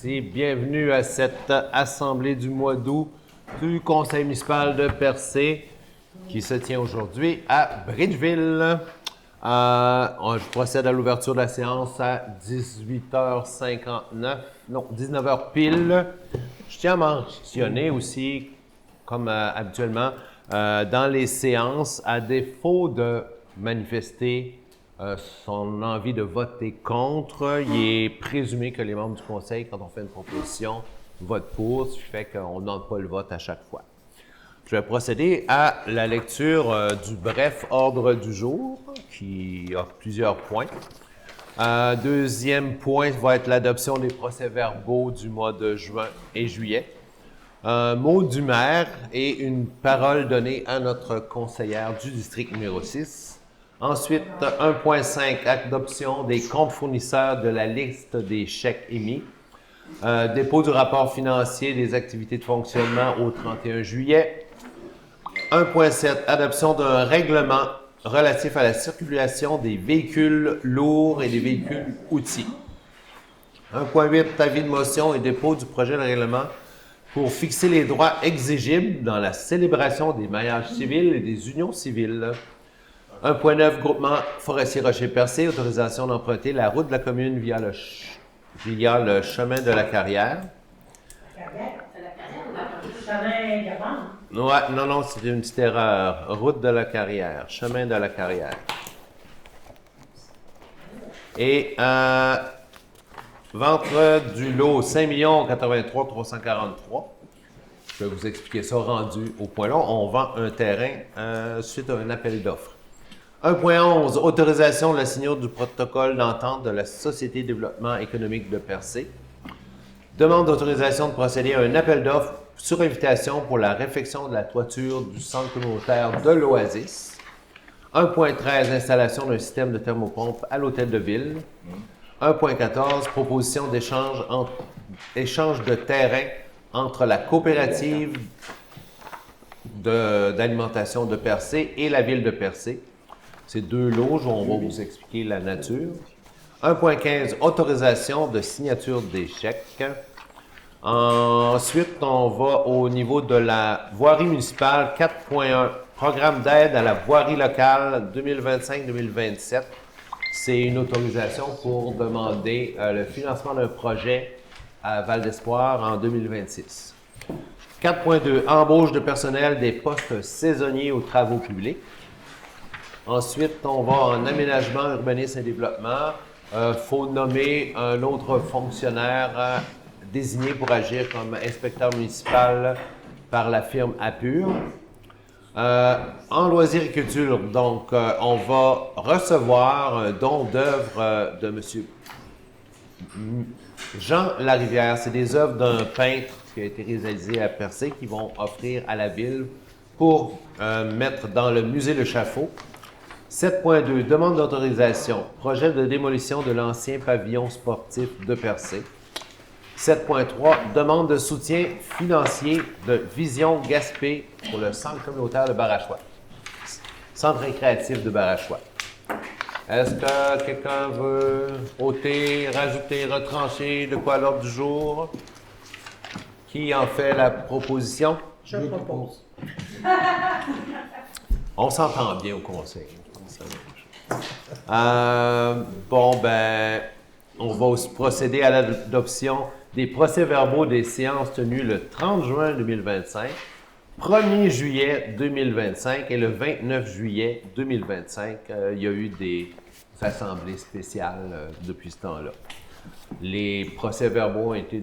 Merci. Bienvenue à cette assemblée du mois d'août du Conseil municipal de Percé qui se tient aujourd'hui à Bridgeville. Je procède à l'ouverture de la séance à 18h59, non, 19h pile. Je tiens à mentionner aussi, comme habituellement, dans les séances, à défaut de manifester son envie de voter contre, il est présumé que les membres du conseil, quand on fait une proposition, votent pour, ce qui fait qu'on n'entre pas le vote à chaque fois. Je vais procéder à la lecture du bref ordre du jour, qui a plusieurs points. Deuxième point va être l'adoption des procès-verbaux du mois de juin et juillet. Un mot du maire et une parole donnée à notre conseillère du district numéro 6. Ensuite, 1.5, adoption des comptes fournisseurs de la liste des chèques émis. Dépôt du rapport financier des activités de fonctionnement au 31 juillet. 1.7, adoption d'un règlement relatif à la circulation des véhicules lourds et des véhicules outils. 1.8, avis de motion et dépôt du projet de règlement pour fixer les droits exigibles dans la célébration des mariages civils et des unions civiles. 1.9, groupement forestier Rocher-Percé, autorisation d'emprunter la route de la commune via le chemin de la carrière. Chemin Gabon? Ouais, non, c'était une petite erreur. Route de la carrière, chemin de la carrière. Et ventre du lot 5 83 343. Je vais vous expliquer ça rendu au point là. On vend un terrain suite à un appel d'offres. 1.11, autorisation de la signature du protocole d'entente de la Société de développement économique de Percé. Demande d'autorisation de procéder à un appel d'offres sur invitation pour la réfection de la toiture du centre communautaire de l'Oasis. 1.13, installation d'un système de thermopompe à l'hôtel de ville. 1.14, proposition échange de terrain entre la coopérative d'alimentation de Percé et la ville de Percé. C'est deux lots, on va vous expliquer la nature. 1.15, autorisation de signature des chèques. Ensuite, on va au niveau de la voirie municipale 4.1, programme d'aide à la voirie locale 2025-2027. C'est une autorisation pour demander le financement d'un projet à Val d'Espoir en 2026. 4.2, embauche de personnel des postes saisonniers aux travaux publics. Ensuite, on va en aménagement, urbanisme et développement. Faut nommer un autre fonctionnaire désigné pour agir comme inspecteur municipal par la firme Appur. En loisirs et culture, donc, on va recevoir un don d'œuvre de M. Jean Larivière. C'est des œuvres d'un peintre qui a été réalisé à Percé qui vont offrir à la ville pour mettre dans le musée Le Chaffaut. 7.2, demande d'autorisation, projet de démolition de l'ancien pavillon sportif de Percé. 7.3, demande de soutien financier de Vision Gaspé pour le centre communautaire de Barachois. Centre récréatif de Barachois. Est-ce que quelqu'un veut ôter, rajouter, retrancher de quoi à l'ordre du jour? Qui en fait la proposition? Je propose. On s'entend bien au conseil. On va aussi procéder à l'adoption des procès-verbaux des séances tenues le 30 juin 2025, 1er juillet 2025 et le 29 juillet 2025. Il y a eu des assemblées spéciales depuis ce temps-là. Les procès-verbaux ont été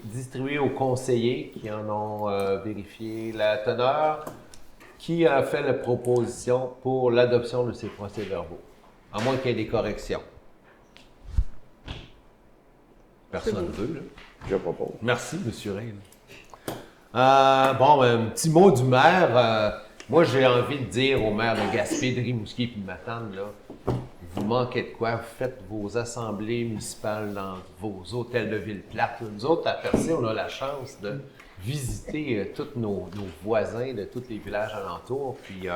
distribués aux conseillers qui en ont vérifié la teneur. Qui a fait la proposition pour l'adoption de ces procès-verbaux? À moins qu'il y ait des corrections. Personne ne veut, là. Je propose. Merci, M. Ray. Un petit mot du maire. Moi, j'ai envie de dire au maire de Gaspé, de Rimouski et de Matane, là, vous manquez de quoi? Vous faites vos assemblées municipales dans vos hôtels de ville plates. Nous autres, à Percé, on a la chance de visiter tous nos voisins de tous les villages alentours. Puis,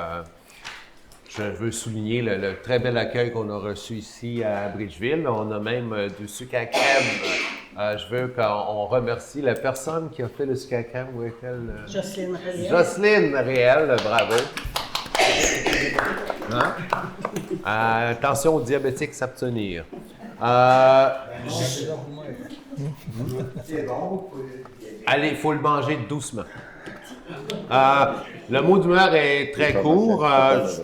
je veux souligner le très bel accueil qu'on a reçu ici à Bridgeville. On a même du sucre à crème Je veux qu'on remercie la personne qui a fait le SCACAM. Où est-elle? Jocelyne Réel. Jocelyne Réel, bravo. Hein? Attention aux diabétiques s'abstenir. Allez, il faut le manger doucement. Le mot d'humeur est très court.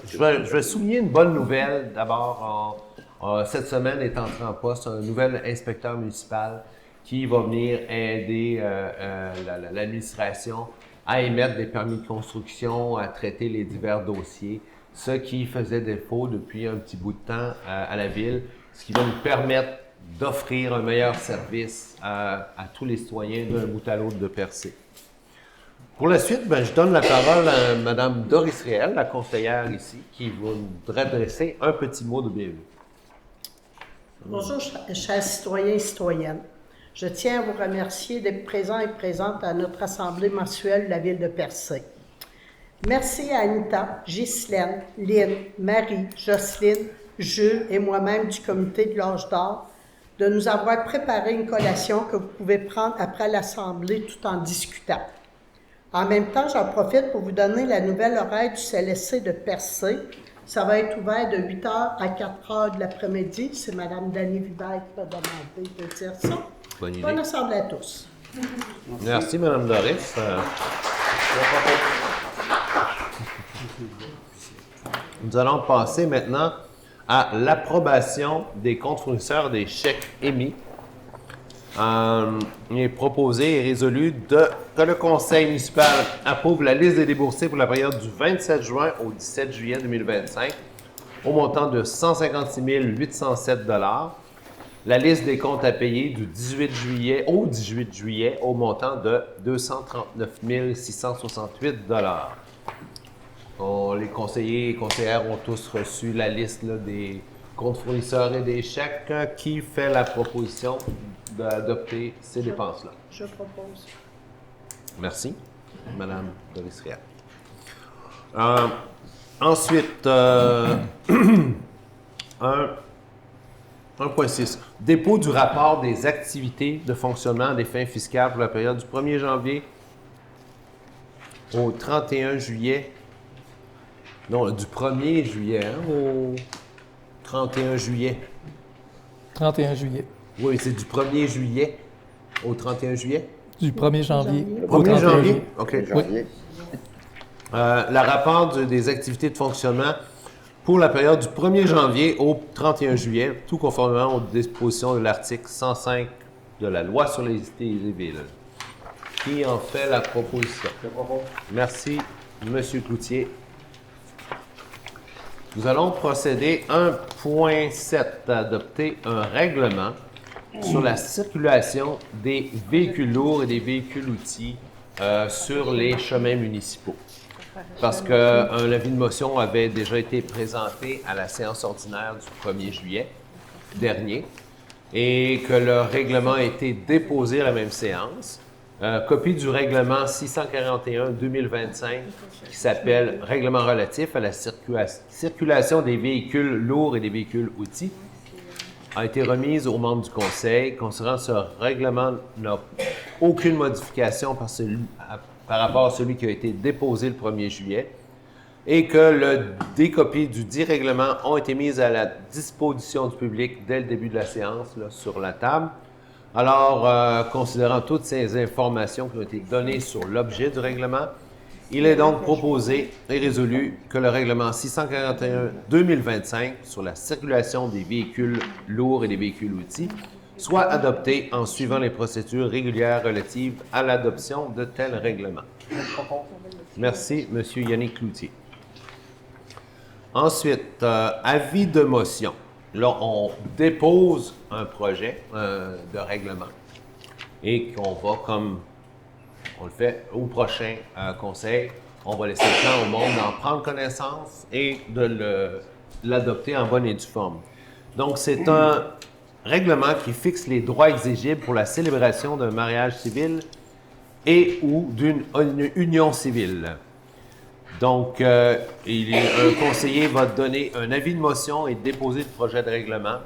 Je vais souligner une bonne nouvelle. D'abord, cette semaine est entré en poste un nouvel inspecteur municipal qui va venir aider l'administration à émettre des permis de construction, à traiter les divers dossiers, ce qui faisait défaut depuis un petit bout de temps à la ville, ce qui va nous permettre d'offrir un meilleur service à tous les citoyens d'un bout à l'autre de Percé. Pour la suite, je donne la parole à Mme Doris Réel, la conseillère ici, qui va nous adresser un petit mot de bienvenue. Bonjour, chers citoyens et citoyennes. Je tiens à vous remercier d'être présents et présentes à notre assemblée mensuelle de la ville de Percé. Merci à Anita, Ghislaine, Lynn, Marie, Jocelyne, Jules et moi-même du comité de l'âge d'or de nous avoir préparé une collation que vous pouvez prendre après l'assemblée tout en discutant. En même temps, j'en profite pour vous donner la nouvelle horaire du CLSC de Percé. Ça va être ouvert de 8h à 4h de l'après-midi. C'est Mme Dany Vibert qui va demander de dire ça. Bonne idée. Bonne assemblée à tous. Merci, Mme Doris. Nous allons passer maintenant à l'approbation des comptes fournisseurs des chèques émis. Il est proposé et résolu que le conseil municipal approuve la liste des déboursés pour la période du 27 juin au 17 juillet 2025 au montant de 156 807 $. La liste des comptes à payer du 18 juillet au 18 juillet au montant de 239 668 $. Les conseillers et conseillères ont tous reçu la liste là, des comptes fournisseurs et des chèques. Qui fait la proposition d'adopter ces dépenses-là? Je propose. Merci, Mme Doris Réal. Ensuite, 1.6. Dépôt du rapport des activités de fonctionnement des fins fiscales pour la période du 1er janvier au 31 juillet. Non, du 1er juillet au 31 juillet. 31 juillet. Oui, c'est du 1er juillet au 31 juillet. Du 1er janvier Au 1er janvier? OK. Oui. Le rapport des activités de fonctionnement pour la période du 1er janvier au 31 juillet, tout conformément aux dispositions de l'article 105 de la Loi sur les cités et les villes. Qui en fait la proposition? Merci, M. Cloutier. Nous allons procéder 1.7, adopter un règlement sur la circulation des véhicules lourds et des véhicules outils sur les chemins municipaux. Parce qu'un avis de motion avait déjà été présenté à la séance ordinaire du 1er juillet dernier et que le règlement a été déposé à la même séance. Copie du règlement 641-2025 qui s'appelle « Règlement relatif à la circulation des véhicules lourds et des véhicules outils » a été remise aux membres du Conseil. Concernant ce règlement, n'a aucune modification par rapport à celui qui a été déposé le 1er juillet et que des copies du dit règlement ont été mises à la disposition du public dès le début de la séance là, sur la table. Alors, considérant toutes ces informations qui ont été données sur l'objet du règlement, il est donc proposé et résolu que le règlement 641-2025 sur la circulation des véhicules lourds et des véhicules outils soit adopté en suivant les procédures régulières relatives à l'adoption de tels règlements. Merci, M. Yannick Cloutier. Ensuite, avis de motion. Là, on dépose un projet de règlement et qu'on va, comme on le fait au prochain conseil, on va laisser le temps au monde d'en prendre connaissance et de l'adopter en bonne et due forme. Donc, c'est un règlement qui fixe les droits exigibles pour la célébration d'un mariage civil et ou d'une union civile. Donc, un conseiller va donner un avis de motion et déposer le projet de règlement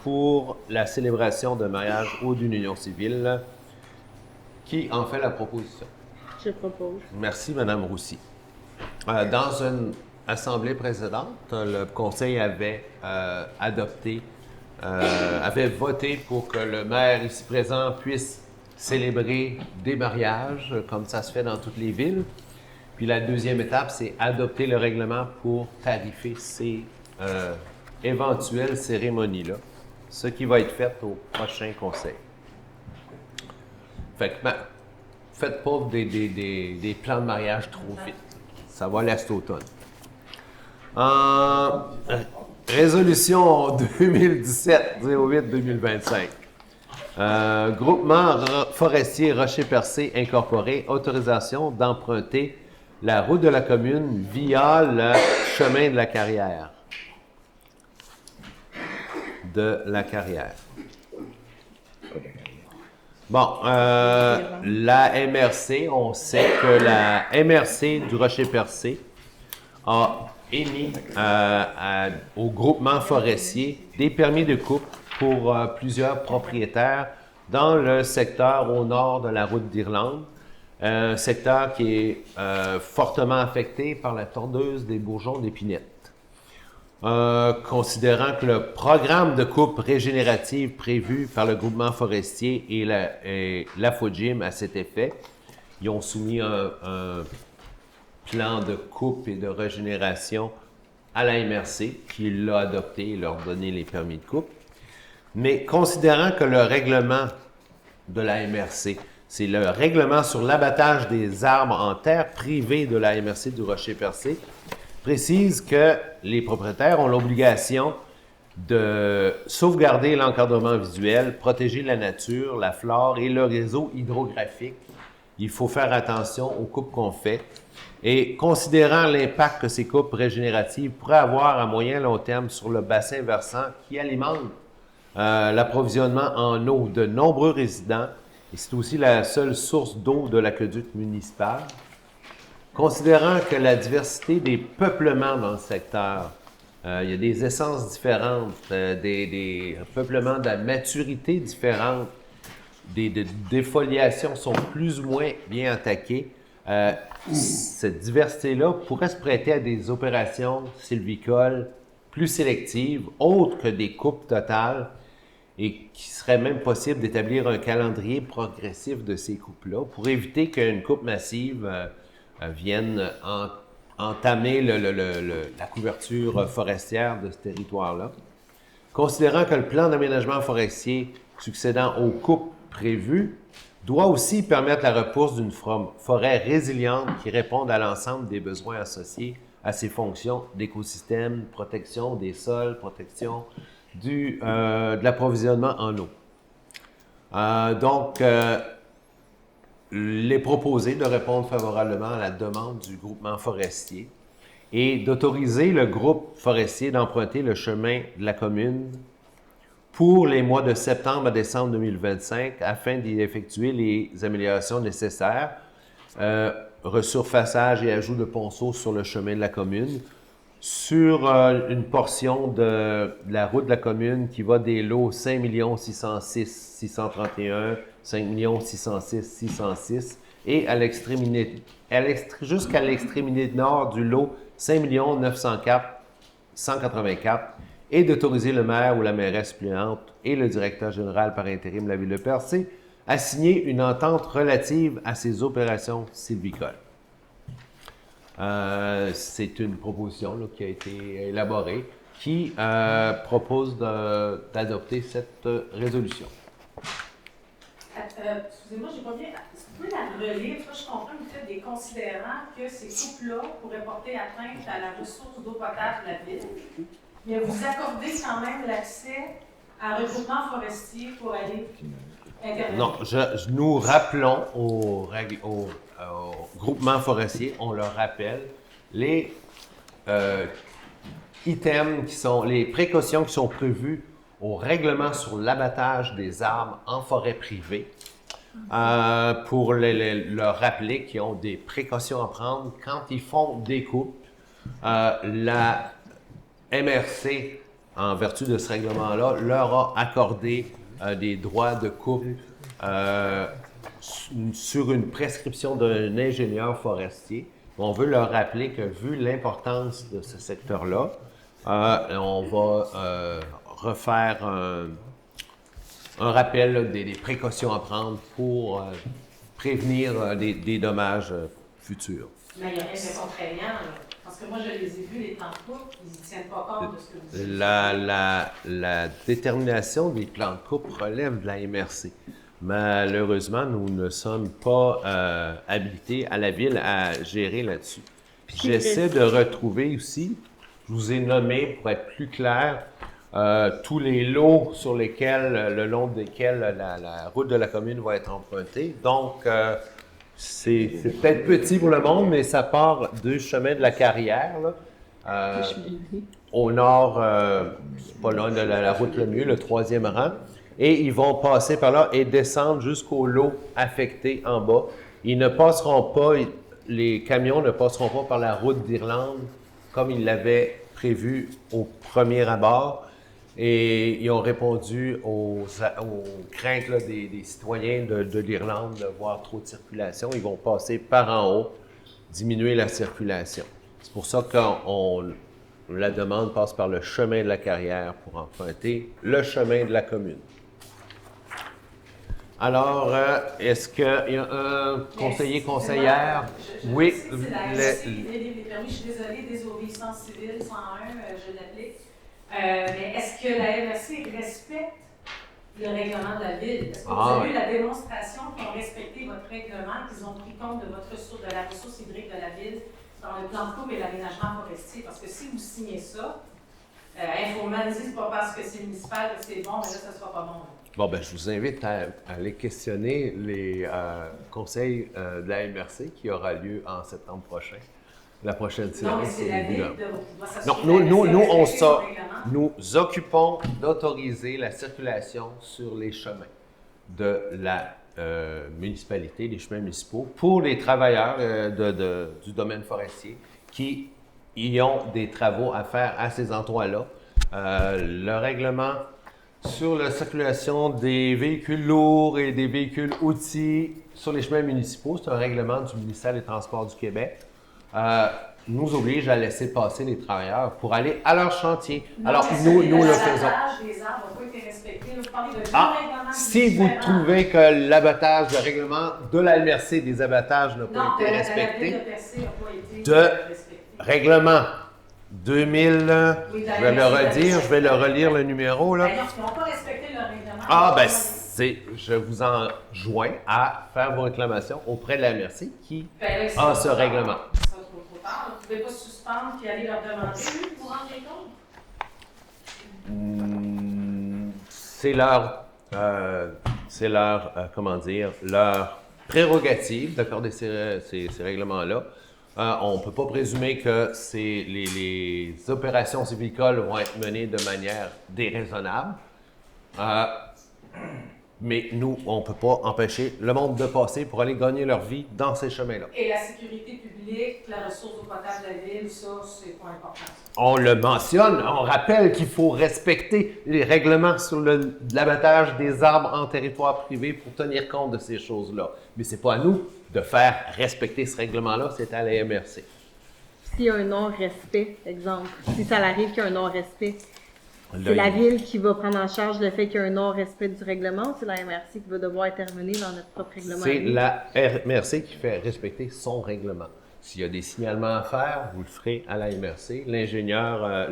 pour la célébration de mariage ou d'une union civile. Qui en fait la proposition? Je propose. Merci, Mme Roussy. Dans une assemblée précédente, le Conseil avait avait voté pour que le maire ici présent puisse célébrer des mariages, comme ça se fait dans toutes les villes. Puis la deuxième étape, c'est adopter le règlement pour tarifer ces éventuelles cérémonies-là, ce qui va être fait au prochain Conseil. Fait que, faites pas des plans de mariage trop vite. Ça va aller à cet automne. Résolution 2017-08-2025. Groupement forestier Rocher-Percé Incorporé, autorisation d'emprunter la route de la commune via le chemin de la carrière. Bon, la MRC, on sait que la MRC du Rocher-Percé a émis au groupement forestier des permis de coupe pour plusieurs propriétaires dans le secteur au nord de la route d'Irlande, un secteur qui est fortement affecté par la tondeuse des bourgeons d'épinette. Considérant que le programme de coupe régénérative prévu par le groupement forestier et la FOGIM à cet effet, ils ont soumis un plan de coupe et de régénération à la MRC, qui l'a adopté et leur donné les permis de coupe. Mais considérant que le règlement de la MRC, c'est le règlement sur l'abattage des arbres en terre privée de la MRC du Rocher-Percé, précise que les propriétaires ont l'obligation de sauvegarder l'encadrement visuel, protéger la nature, la flore et le réseau hydrographique. Il faut faire attention aux coupes qu'on fait. Et considérant l'impact que ces coupes régénératives pourraient avoir à moyen et long terme sur le bassin versant qui alimente l'approvisionnement en eau de nombreux résidents, et c'est aussi la seule source d'eau de l'aqueduc municipal, considérant que la diversité des peuplements dans le secteur, il y a des essences différentes, des peuplements de maturité différente, des défoliations sont plus ou moins bien attaquées. Cette diversité-là pourrait se prêter à des opérations sylvicoles plus sélectives, autres que des coupes totales, et qu'il serait même possible d'établir un calendrier progressif de ces coupes-là pour éviter qu'une coupe massive vienne entamer la couverture forestière de ce territoire-là. Considérant que le plan d'aménagement forestier succédant aux coupes prévues doit aussi permettre la repousse d'une forêt résiliente qui réponde à l'ensemble des besoins associés à ses fonctions d'écosystème, protection des sols, protection de l'approvisionnement en eau. Il est proposé de répondre favorablement à la demande du groupement forestier et d'autoriser le groupe forestier d'emprunter le chemin de la commune pour les mois de septembre à décembre 2025 afin d'y effectuer les améliorations nécessaires, resurfaçage et ajout de ponceaux sur le chemin de la commune, sur une portion de la route de la commune qui va des lots 5 606 631, 5 606 606 et jusqu'à l'extrémité nord du lot 5 904 184 et d'autoriser le maire ou la mairesse suppléante et le directeur général par intérim de la Ville de Percé à signer une entente relative à ces opérations sylvicoles. C'est une proposition là, qui a été élaborée qui propose d'adopter cette résolution. Excusez-moi, j'ai pas bien. Est-ce que vous pouvez la relire? Je comprends que vous faites des considérants que ces coupes-là pourraient porter atteinte à la ressource d'eau potable de la ville, mais vous accordez quand même l'accès à un regroupement forestier pour aller intervenir. Non, nous rappelons au groupement forestier, on leur rappelle les items qui sont, les précautions qui sont prévues au règlement sur l'abattage des arbres en forêt privée pour leur rappeler qu'ils ont des précautions à prendre quand ils font des coupes. La MRC en vertu de ce règlement-là, leur a accordé des droits de coupe sur une prescription d'un ingénieur forestier. On veut leur rappeler que, vu l'importance de ce secteur-là, on va refaire un rappel là, des précautions à prendre pour prévenir des dommages futurs. Mais il y a rien de contraignant, là. Parce que moi, je les ai vus, les plans de coupe, ils ne tiennent pas compte de ce que vous dites. La détermination des plans de coupe relève de la MRC. Malheureusement, nous ne sommes pas habilités à la ville à gérer là-dessus. Puis j'essaie de retrouver aussi, je vous ai nommé, pour être plus clair, tous les lots sur lesquels, le long desquels la route de la commune va être empruntée. Donc, c'est peut-être petit pour le monde, mais ça part du chemin de la Carrière, là, au nord, c'est pas loin de la route Lemieux, le 3e rang. Et ils vont passer par là et descendre jusqu'au lot affecté en bas. Ils ne passeront pas, les camions ne passeront pas par la route d'Irlande comme ils l'avaient prévu au premier abord. Et ils ont répondu aux craintes là, des citoyens de l'Irlande de voir trop de circulation. Ils vont passer par en haut, diminuer la circulation. C'est pour ça que la demande passe par le chemin de la Carrière pour emprunter le chemin de la commune. Alors, est-ce qu'il y a un conseiller, conseillère? Oui. C'est la MRC qui délivre les permis. Je suis désolée, désobéissance civile 101, je l'applique. Mais est-ce que la MRC respecte le règlement de la ville? Est-ce que vous avez eu la démonstration qu'ils ont respecté votre règlement, qu'ils ont pris compte de la ressource hydrique de la ville dans le plan de coupe et l'aménagement forestier? Parce que si vous signez ça, Infoman dit c'est pas parce que c'est municipal que c'est bon, mais là, ça ne sera pas bon. Bon, ben, je vous invite à aller questionner les conseils de la MRC qui aura lieu en septembre prochain. La prochaine séance. Non, mais c'est la ville qui doit s'assurer. Non, nous occupons d'autoriser la circulation sur les chemins de la municipalité, les chemins municipaux, pour les travailleurs du domaine forestier qui y ont des travaux à faire à ces endroits-là. Le règlement sur la circulation des véhicules lourds et des véhicules outils sur les chemins municipaux, c'est un règlement du ministère des Transports du Québec, nous oblige à laisser passer les travailleurs pour aller à leur chantier. Non, alors, nous le faisons. L'abattage des arbres n'a pas été respecté. Vous parlez de deux règlements si vous différents. trouvez que l'abattage, le règlement de la MRC des abattages n'a pas été respecté, La ville de Percé n'a pas été respecté. Règlement 2000, je vais le redire, je vais le relire le numéro, là. Ben non, ils n'ont pas respecté le règlement. Je vous enjoins à faire vos réclamations auprès de la MRC qui Ben là, a ce règlement. Ça sera trop tard. Vous ne pouvez pas suspendre et aller leur demander pour vous rendre compte. C'est leur, leur prérogative d'accorder ces règlements-là. On ne peut pas présumer que les opérations sylvicoles vont être menées de manière déraisonnable. Mais nous, on ne peut pas empêcher le monde de passer pour aller gagner leur vie dans ces chemins-là. Et la sécurité publique, la ressource d'eau potable de la ville, ça, c'est pas important. On le mentionne, on rappelle qu'il faut respecter les règlements sur l'abattage des arbres en territoire privé pour tenir compte de ces choses-là. Mais ce n'est pas à nous de faire respecter ce règlement-là, c'est à la MRC. S'il y a un non-respect, exemple, si ça arrive qu'il y a un non-respect, c'est la ville qui va prendre en charge le fait qu'il y a un non-respect du règlement ou c'est la MRC qui va devoir intervenir dans notre propre règlement? C'est la MRC qui fait respecter son règlement. S'il y a des signalements à faire, vous le ferez à la MRC. L'ingénieur,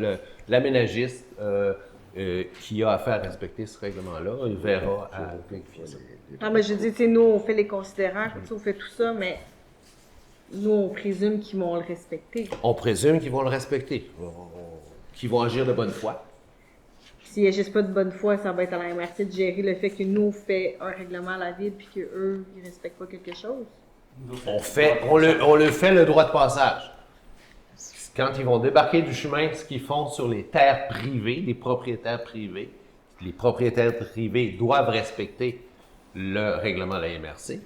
l'aménagiste qui a à faire respecter ce règlement-là, il verra à vérifier ça. Ah, mais je dis, tu sais, nous, on fait les considérants, on fait tout ça, mais nous, on présume qu'ils vont le respecter. On présume qu'ils vont le respecter, qu'ils vont agir de bonne foi. S'il n'y a juste pas de bonne foi, ça va être à la MRC de gérer le fait que nous, on fait un règlement à la ville puis qu'eux, ils ne respectent pas quelque chose. On le fait le droit de passage. Quand ils vont débarquer du chemin, ce qu'ils font sur les terres privées, les propriétaires privés doivent respecter le règlement de la MRC.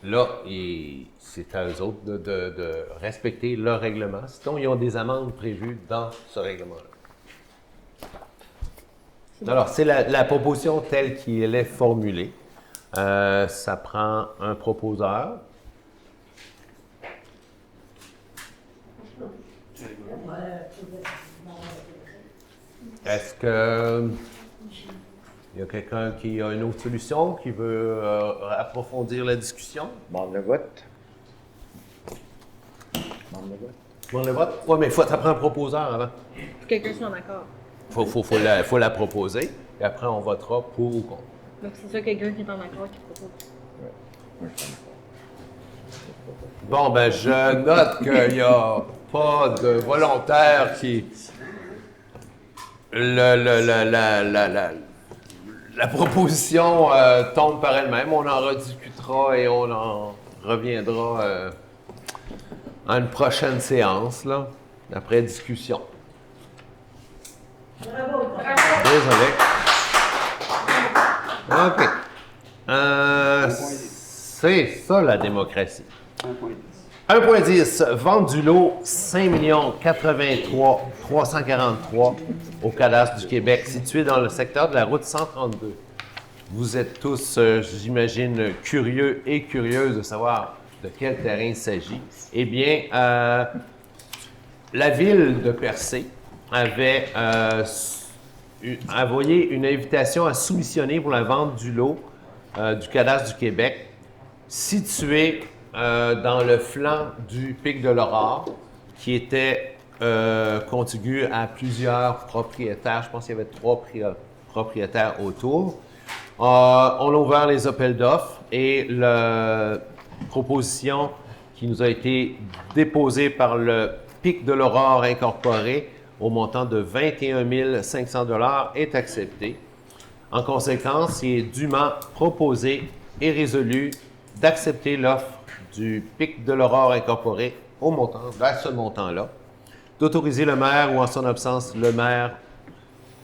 Là, c'est à eux autres de respecter leur règlement. Sinon, ils ont des amendes prévues dans ce règlement-là. Alors, c'est la proposition telle qu'elle est formulée. Ça prend un proposeur. Est-ce que il y a quelqu'un qui a une autre solution, qui veut approfondir la discussion? Demande le vote. Demande le vote? Oui, mais ça prend un proposeur avant. Faut que quelqu'un soit en accord. Faut la proposer, et après on votera pour ou contre. Donc, c'est ça, quelqu'un qui est en accord qui propose. Bon, ben, je note qu'il n'y a pas de volontaire qui... La proposition tombe par elle-même. On en rediscutera et on en reviendra à une prochaine séance, là, après discussion. Bravo. Désolé. OK. C'est ça, la démocratie. 1.10. Vente du lot 5 83 343 au cadastre du Québec, situé dans le secteur de la route 132. Vous êtes tous, j'imagine, curieux et curieuses de savoir de quel terrain il s'agit. Eh bien, la ville de Percé avait envoyé une invitation à soumissionner pour la vente du lot du cadastre du Québec, situé dans le flanc du pic de l'Aurore, qui était contigu à plusieurs propriétaires. Je pense qu'il y avait 3 propriétaires autour. On a ouvert les appels d'offres et la proposition qui nous a été déposée par le pic de l'Aurore incorporé au montant de 21 500 $ est acceptée. En conséquence, il est dûment proposé et résolu d'accepter l'offre du pic de l'Aurore incorporé au montant, à ce montant-là, d'autoriser le maire ou en son absence le maire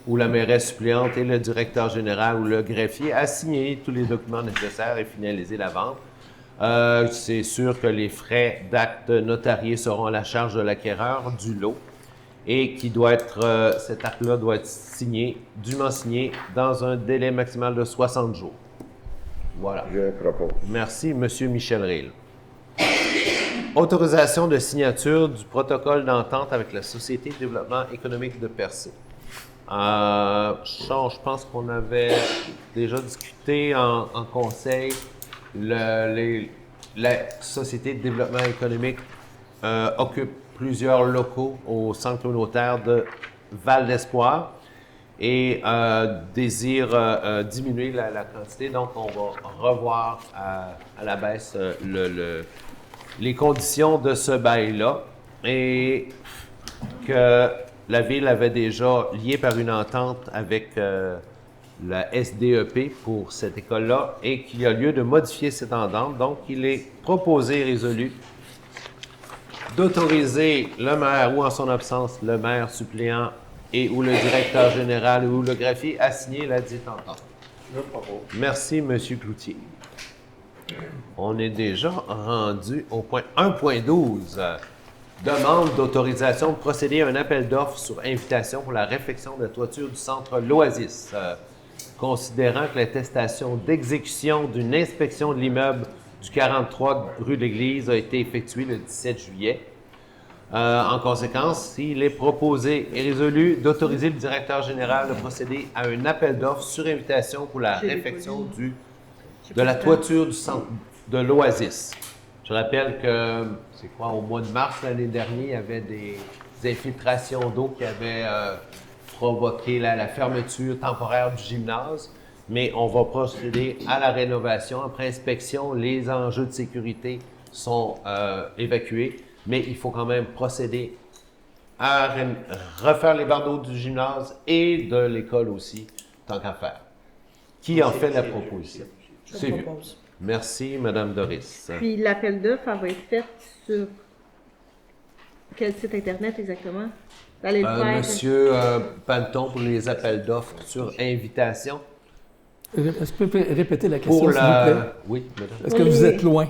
ou la mairesse suppléante et le directeur général ou le greffier à signer tous les documents nécessaires et finaliser la vente. C'est sûr que les frais d'acte notarié seront à la charge de l'acquéreur du lot et qui doit être, cet acte-là doit être signé, dûment signé, dans un délai maximal de 60 jours. Voilà. Je propose. Merci, M. Michel Reel. Autorisation de signature du protocole d'entente avec la Société de développement économique de Percé. Je pense qu'on avait déjà discuté en conseil. La Société de développement économique occupe plusieurs locaux au centre communautaire de Val d'Espoir et désire diminuer la quantité. Donc, on va revoir à la baisse les conditions de ce bail-là et que la Ville avait déjà lié par une entente avec la SDEP pour cette école-là et qu'il y a lieu de modifier cette entente. Donc, il est proposé et résolu d'autoriser le maire ou en son absence le maire suppléant et ou le directeur général ou le greffier à signer la dite entente. Merci, M. Cloutier. On est déjà rendu au point 1.12. Demande d'autorisation de procéder à un appel d'offres sur invitation pour la réfection de la toiture du centre L'Oasis. Considérant que l'attestation d'exécution d'une inspection de l'immeuble du 43 rue de l'Église a été effectuée le 17 juillet. En conséquence, il est proposé et résolu d'autoriser le directeur général de procéder à un appel d'offres sur invitation pour la réfection de la toiture du centre de l'Oasis. Je rappelle que, c'est quoi, au mois de mars l'année dernière, il y avait des infiltrations d'eau qui avaient provoqué la fermeture temporaire du gymnase, mais on va procéder à la rénovation. Après inspection, les enjeux de sécurité sont évacués, mais il faut quand même procéder à refaire les bardeaux du gymnase et de l'école aussi, tant qu'à faire. Qui en fait la proposition? C'est vu. Merci, Mme Doris. Puis l'appel d'offres, elle va être faite sur quel site Internet exactement? Allez le faire. Monsieur Panton, pour les appels d'offres sur invitation. Est-ce que vous pouvez répéter la question, Pour s'il vous plaît? Oui, madame. Est-ce que vous êtes loin?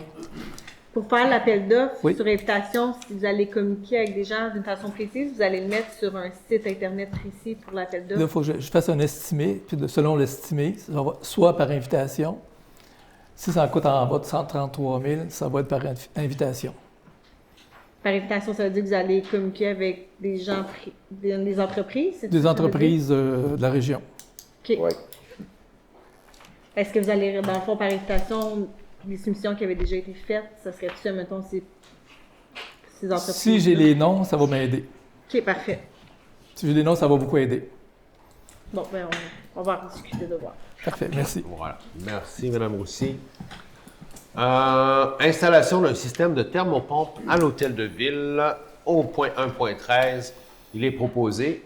Pour faire l'appel d'offres Oui. sur invitation, si vous allez communiquer avec des gens d'une façon précise, vous allez le mettre sur un site Internet précis pour l'appel Là, d'offres. il faut que je fasse un estimé, puis selon l'estimé, ça va soit par invitation. Si ça en coûte en bas de 133 000, ça va être par invitation. Par invitation, ça veut dire que vous allez communiquer avec des gens, des entreprises? c'est Des ça que ça veut dire? entreprises de la région. OK. Ouais. Est-ce que vous allez, dans le fond, par invitation, les soumissions qui avaient déjà été faites, ça serait-tu, mettons, ces entreprises? Si j'ai les noms, ça va m'aider. OK, parfait. Si j'ai les noms, ça va beaucoup aider. Bon, ben, on va en discuter de voir. Parfait, merci. Voilà. Merci, Mme Roussy. Installation d'un système de thermopompe à l'hôtel de ville. Au point 1.13, il est proposé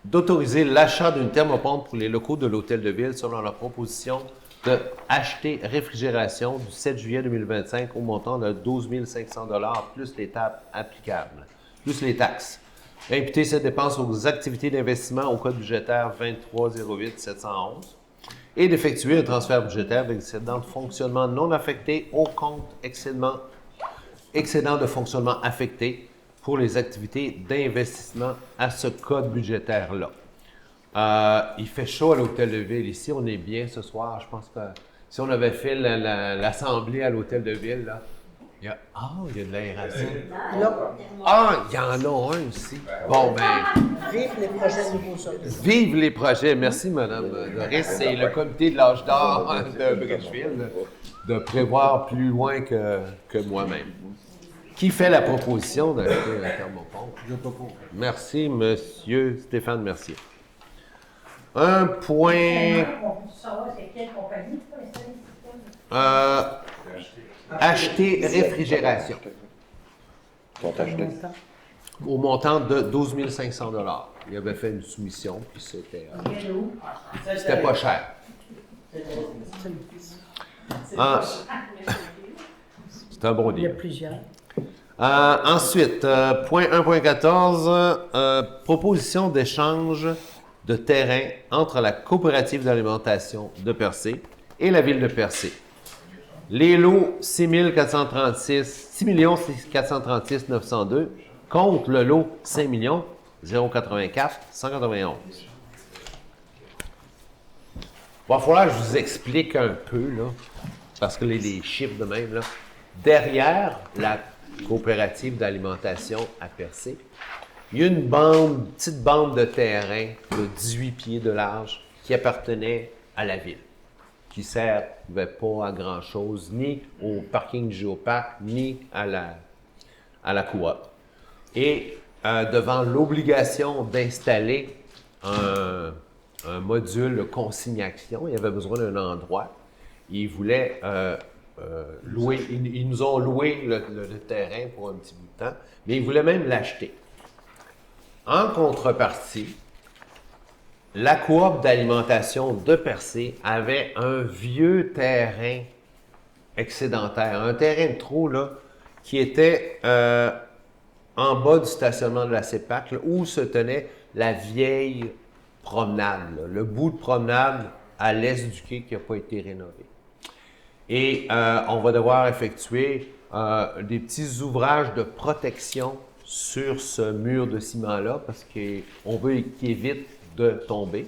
d'autoriser l'achat d'une thermopompe pour les locaux de l'hôtel de ville selon la proposition de acheter réfrigération du 7 juillet 2025 au montant de 12 500 $ plus les taxes applicables, plus les taxes. Imputer cette dépense aux activités d'investissement au code budgétaire 2308-711 et d'effectuer un transfert budgétaire d'excédent de fonctionnement non affecté au compte excédent de fonctionnement affecté pour les activités d'investissement à ce code budgétaire-là. Il fait chaud à l'hôtel de ville. Ici, on est bien ce soir. Je pense que si on avait fait l'assemblée à l'hôtel de ville, là, il y a de l'aération. Là, Il y en a un aussi. Bon, ben, vive les projets nouveaux horizons. vive les projets. Merci, Mme Doris. C'est le comité de l'âge d'or de Bridgeville de prévoir plus loin que moi-même. Qui fait la proposition d'acheter un thermopompe? Je propose. Merci, M. Stéphane Mercier. Un point... On peut savoir c'est quelle compagnie pour installer le système? Acheter réfrigération Sont achetés. au montant de 12 500 $. Il avait fait une soumission, puis c'était pas cher. C'est un bon Il y a deal. plusieurs. Ensuite, point 1.14, proposition d'échange de terrain entre la coopérative d'alimentation de Percé et la ville de Percé. Les lots 6 436 902 contre le lot 5 084 191. Il va falloir que je vous explique un peu, là, parce que les chiffres de même, là. Derrière la coopérative d'alimentation à Percé, il y a une petite bande de terrain de 18 pieds de large qui appartenait à la ville, qui ne servait pas à grand-chose, ni au parking du Géoparc, ni à la coop. Et devant l'obligation d'installer un module consignation, il y avait besoin d'un endroit. Ils voulaient louer, ils nous ont loué le terrain pour un petit bout de temps, mais ils voulaient même l'acheter. En contrepartie, la coop d'alimentation de Percé avait un vieux terrain excédentaire, un terrain de trop là, qui était en bas du stationnement de la CEPAC, là, où se tenait la vieille promenade, là, le bout de promenade à l'est du quai qui n'a pas été rénové. Et on va devoir effectuer des petits ouvrages de protection sur ce mur de ciment-là parce qu'on veut qu'il évite de tomber.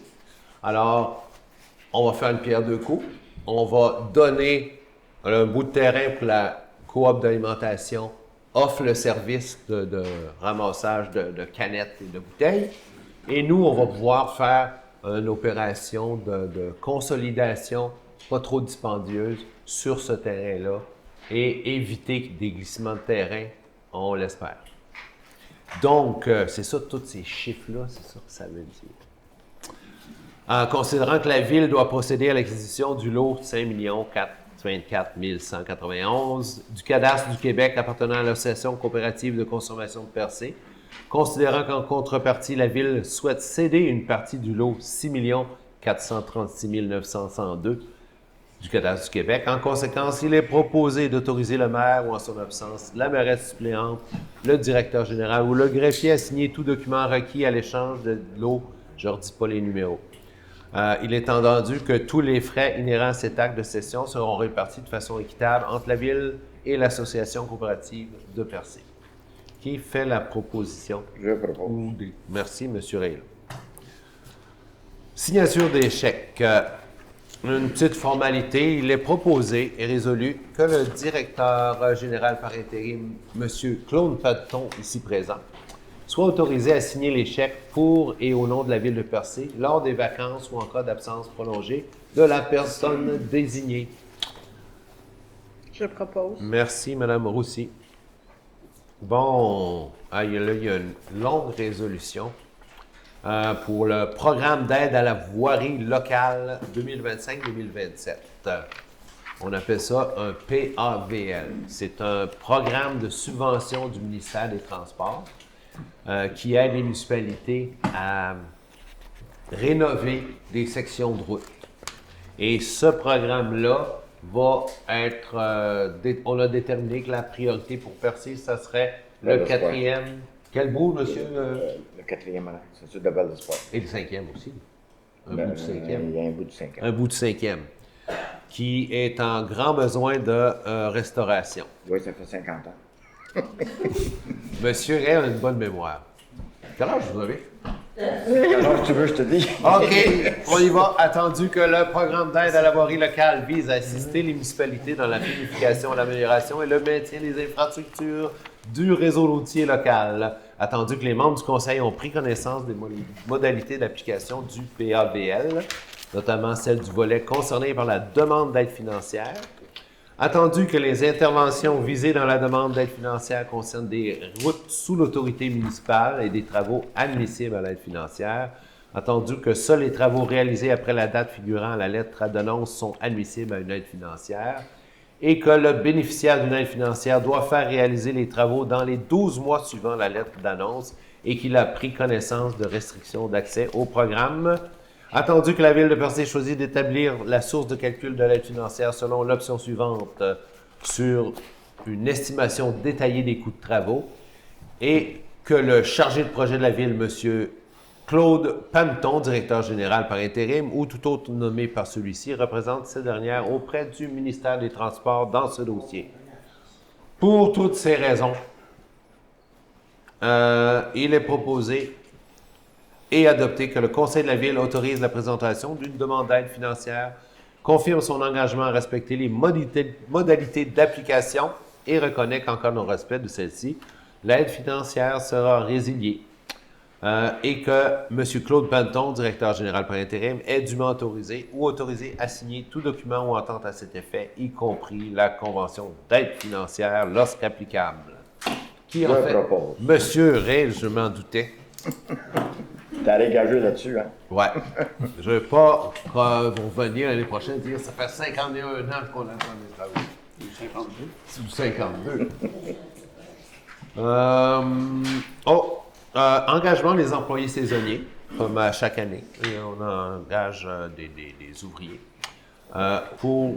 Alors, on va faire une pierre deux coups. On va donner un bout de terrain pour la coop d'alimentation, offre le service de ramassage de canettes et de bouteilles. Et nous, on va pouvoir faire une opération de consolidation pas trop dispendieuse sur ce terrain-là et éviter des glissements de terrain, on l'espère. Donc, c'est ça, tous ces chiffres-là, c'est ça que ça veut dire. En considérant que la Ville doit procéder à l'acquisition du lot 5 424 191 du cadastre du Québec appartenant à l'Association coopérative de consommation de Percé, considérant qu'en contrepartie, la Ville souhaite céder une partie du lot 6 436 902 du cadastre du Québec. En conséquence, il est proposé d'autoriser le maire ou en son absence, la mairesse suppléante, le directeur général ou le greffier à signer tout document requis à l'échange de l'eau. Je ne redis pas les numéros. Il est entendu que tous les frais inhérents à cet acte de cession seront répartis de façon équitable entre la Ville et l'Association coopérative de Percé. Qui fait la proposition? Je propose. Merci, M. Rayl. Signature des chèques. Une petite formalité. Il est proposé et résolu que le directeur général par intérim, M. Claude Paton, ici présent, soit autorisé à signer les chèques pour et au nom de la Ville de Percé lors des vacances ou en cas d'absence prolongée de la personne désignée. Je propose. Merci, Mme Roussy. Bon, il y a une longue résolution pour le programme d'aide à la voirie locale 2025-2027. On appelle ça un PAVL. C'est un programme de subvention du ministère des Transports qui aide les municipalités à rénover des sections de route. Et ce programme-là va être, on a déterminé que la priorité pour Percé, ça serait le quatrième. Quel bout, monsieur? Le quatrième, c'est sûr de Belle d'Espoir. Et le cinquième aussi. Un bout du cinquième. Il y a un bout du cinquième. Un bout du cinquième, qui est en grand besoin de restauration. Oui, ça fait 50 ans. Monsieur Ray a une bonne mémoire. Quel âge vous avez? Alors, tu veux, je te dis. OK, on y va. Attendu que le programme d'aide à la voirie locale vise à assister les municipalités dans la planification, l'amélioration et le maintien des infrastructures du réseau routier local. Attendu que les membres du Conseil ont pris connaissance des modalités d'application du PAVL, notamment celle du volet concerné par la demande d'aide financière. Attendu que les interventions visées dans la demande d'aide financière concernent des routes sous l'autorité municipale et des travaux admissibles à l'aide financière. Attendu que seuls les travaux réalisés après la date figurant à la lettre d'annonce sont admissibles à une aide financière. Et que le bénéficiaire d'une aide financière doit faire réaliser les travaux dans les 12 mois suivant la lettre d'annonce et qu'il a pris connaissance de restrictions d'accès au programme. Attendu que la Ville de Percé choisit d'établir la source de calcul de l'aide financière selon l'option suivante sur une estimation détaillée des coûts de travaux et que le chargé de projet de la Ville, M. Claude Panton, directeur général par intérim ou tout autre nommé par celui-ci, représente cette dernière auprès du ministère des Transports dans ce dossier. Pour toutes ces raisons, il est proposé et adopté que le Conseil de la Ville autorise la présentation d'une demande d'aide financière, confirme son engagement à respecter les modalités d'application et reconnaît qu'en cas de non-respect de celle-ci, l'aide financière sera résiliée et que M. Claude Panton, directeur général par intérim, est dûment autorisé ou autorisé à signer tout document ou entente à cet effet, y compris la convention d'aide financière lorsqu'applicable. Qui en fait? Propose. Monsieur Ray, je m'en doutais. T'as engagé là-dessus, hein? Ouais. Je ne veux pas revenir l'année prochaine et dire ça fait 51 ans qu'on attend les travaux. Ou 52. Ou 52. Engagement des employés saisonniers, comme à chaque année. Et on engage des ouvriers aux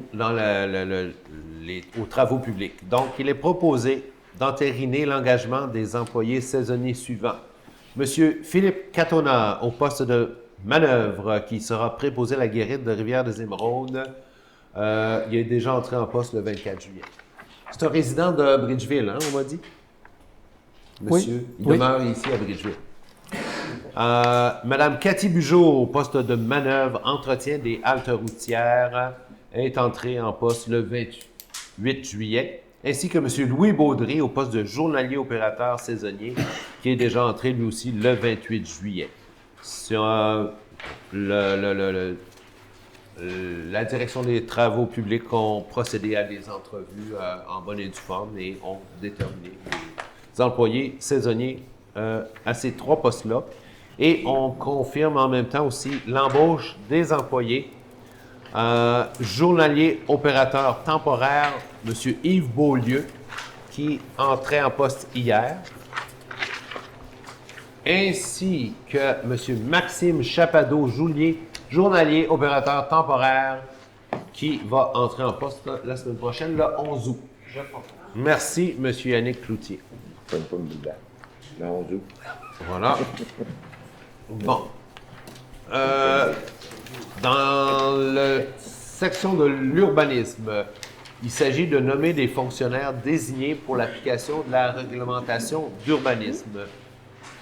travaux publics. Donc, il est proposé d'entériner l'engagement des employés saisonniers suivants. Monsieur Philippe Catona, au poste de manœuvre, qui sera préposé à la guérite de Rivière-des-Émeraudes. Il est déjà entré en poste le 24 juillet. C'est un résident de Bridgeville, hein, on m'a dit? Monsieur, il demeure ici à Bridgeville. Madame Cathy Bugeaud, au poste de manœuvre, entretien des haltes routières, est entrée en poste le 28 juillet. Ainsi que M. Louis Baudry, au poste de journalier opérateur saisonnier, qui est déjà entré lui aussi le 28 juillet. Sur la direction des travaux publics ont procédé à des entrevues en bonne et due forme et ont déterminé les employés saisonniers à ces 3 postes-là. Et on confirme en même temps aussi l'embauche des employés journalier opérateur temporaire, M. Yves Beaulieu, qui entrait en poste hier, ainsi que M. Maxime Chapadeau, journalier opérateur temporaire, qui va entrer en poste la semaine prochaine, le 11 août. Merci, M. Yannick Cloutier. Le 11 août. Voilà. Bon. Dans la section de l'urbanisme, il s'agit de nommer des fonctionnaires désignés pour l'application de la réglementation d'urbanisme.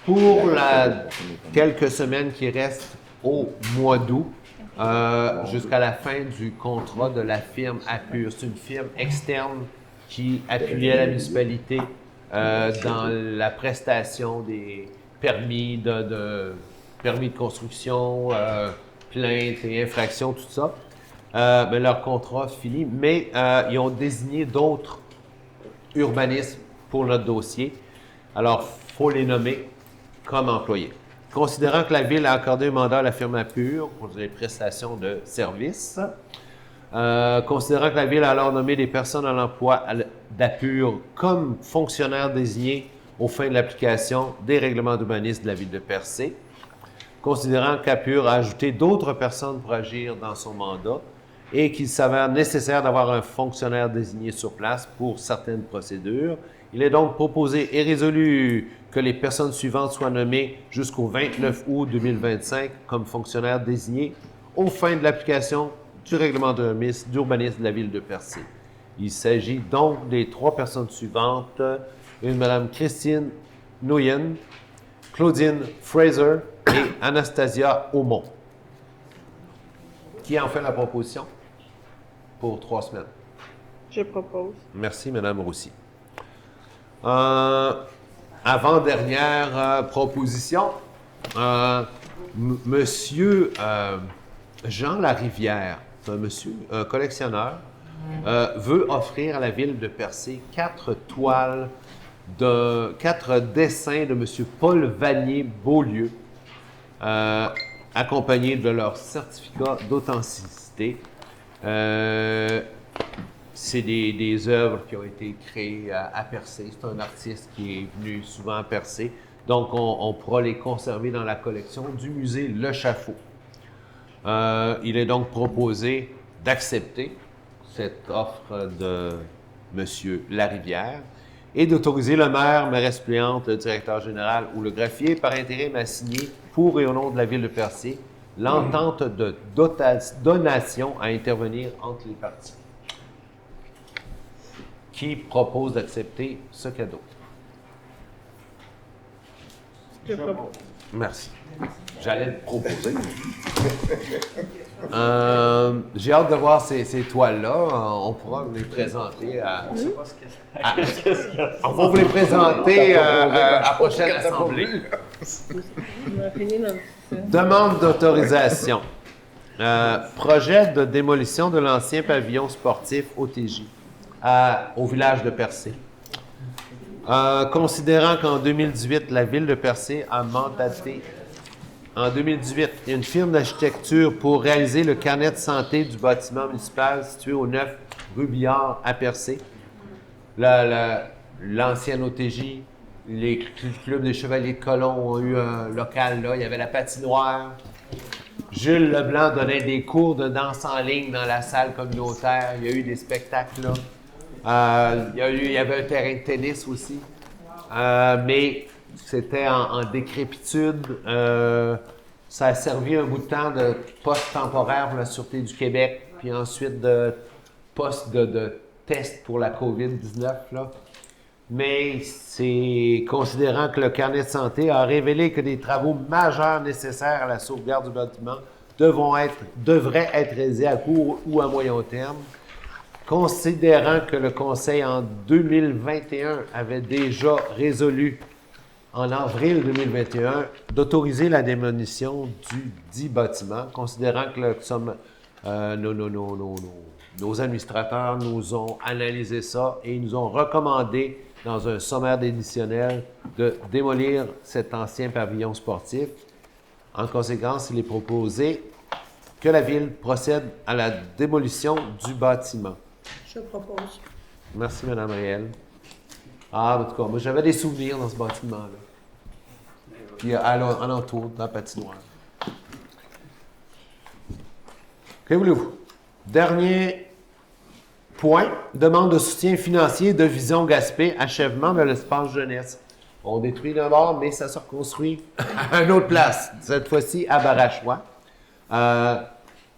Pour quelques semaines qui restent au mois d'août, jusqu'à la fin du contrat de la firme Appur. C'est une firme externe qui appuyait la municipalité dans la prestation des permis de construction, plaintes et infractions, tout ça. Mais leur contrat finit, mais ils ont désigné d'autres urbanismes pour notre dossier. Alors, il faut les nommer comme employés. Considérant que la Ville a accordé un mandat à la firme Appur pour les prestations de services, considérant que la Ville a alors nommé des personnes à l'emploi d'Appur comme fonctionnaires désignés aux fins de l'application des règlements d'urbanisme de la Ville de Percé, considérant qu'Appur a ajouté d'autres personnes pour agir dans son mandat et qu'il s'avère nécessaire d'avoir un fonctionnaire désigné sur place pour certaines procédures, il est donc proposé et résolu que les personnes suivantes soient nommées jusqu'au 29 août 2025 comme fonctionnaires désignés aux fins de l'application du règlement d'urbanisme de la Ville de Percé. Il s'agit donc des 3 personnes suivantes, une Mme Christine Nguyen, Claudine Fraser et Anastasia Aumont. Qui en fait la proposition pour 3 semaines? Je propose. Merci, Mme Roussy. Avant-dernière proposition, Monsieur Jean Larivière, c'est un monsieur, un collectionneur, veut offrir à la Ville de Percé 4 toiles, 4 dessins de Monsieur Paul Vanier-Beaulieu, accompagnés de leur certificat d'authenticité. C'est des œuvres qui ont été créées à Percé. C'est un artiste qui est venu souvent à Percé. Donc, on pourra les conserver dans la collection du musée Le Chaffaut. Il est donc proposé d'accepter cette offre de M. Larivière et d'autoriser le maire, mairesse suppléante, le directeur général ou le greffier par intérim à signer pour et au nom de la Ville de Percé l'entente de donation à intervenir entre les parties. Qui propose d'accepter ce cadeau? Je propose. Merci. J'allais le proposer. J'ai hâte de voir ces toiles-là. On pourra vous les présenter on va vous les présenter à la prochaine assemblée. Demande d'autorisation. Projet de démolition de l'ancien pavillon sportif OTJ au village de Percé. Considérant qu'en 2018, la Ville de Percé a mandaté une firme d'architecture pour réaliser le carnet de santé du bâtiment municipal situé au 9 rue Billard à Percé. L'ancienne OTJ, les clubs des Chevaliers de Colomb ont eu un local là. Il y avait la patinoire. Jules Leblanc donnait des cours de danse en ligne dans la salle communautaire. Il y a eu des spectacles là. Il y avait un terrain de tennis aussi. Mais c'était en décrépitude. Ça a servi un bout de temps de poste temporaire pour la Sûreté du Québec, puis ensuite de poste de test pour la COVID-19. Là. Mais c'est considérant que le carnet de santé a révélé que des travaux majeurs nécessaires à la sauvegarde du bâtiment devraient être réalisés à court ou à moyen terme. Considérant que le Conseil en 2021 avait déjà résolu en avril 2021 d'autoriser la démolition du dit bâtiment, considérant que nos administrateurs nous ont analysé ça et nous ont recommandé dans un sommaire décisionnel de démolir cet ancien pavillon sportif. En conséquence, il est proposé que la Ville procède à la démolition du bâtiment. Je propose. Merci, Mme Réel. En tout cas, moi, j'avais des souvenirs dans ce bâtiment-là. Puis, alentour, dans la patinoire. Que voulez-vous? Dernier point, demande de soutien financier de Vision Gaspé, achèvement de l'espace jeunesse. On détruit d'un bord, mais ça se reconstruit à une autre place, cette fois-ci à Barachois.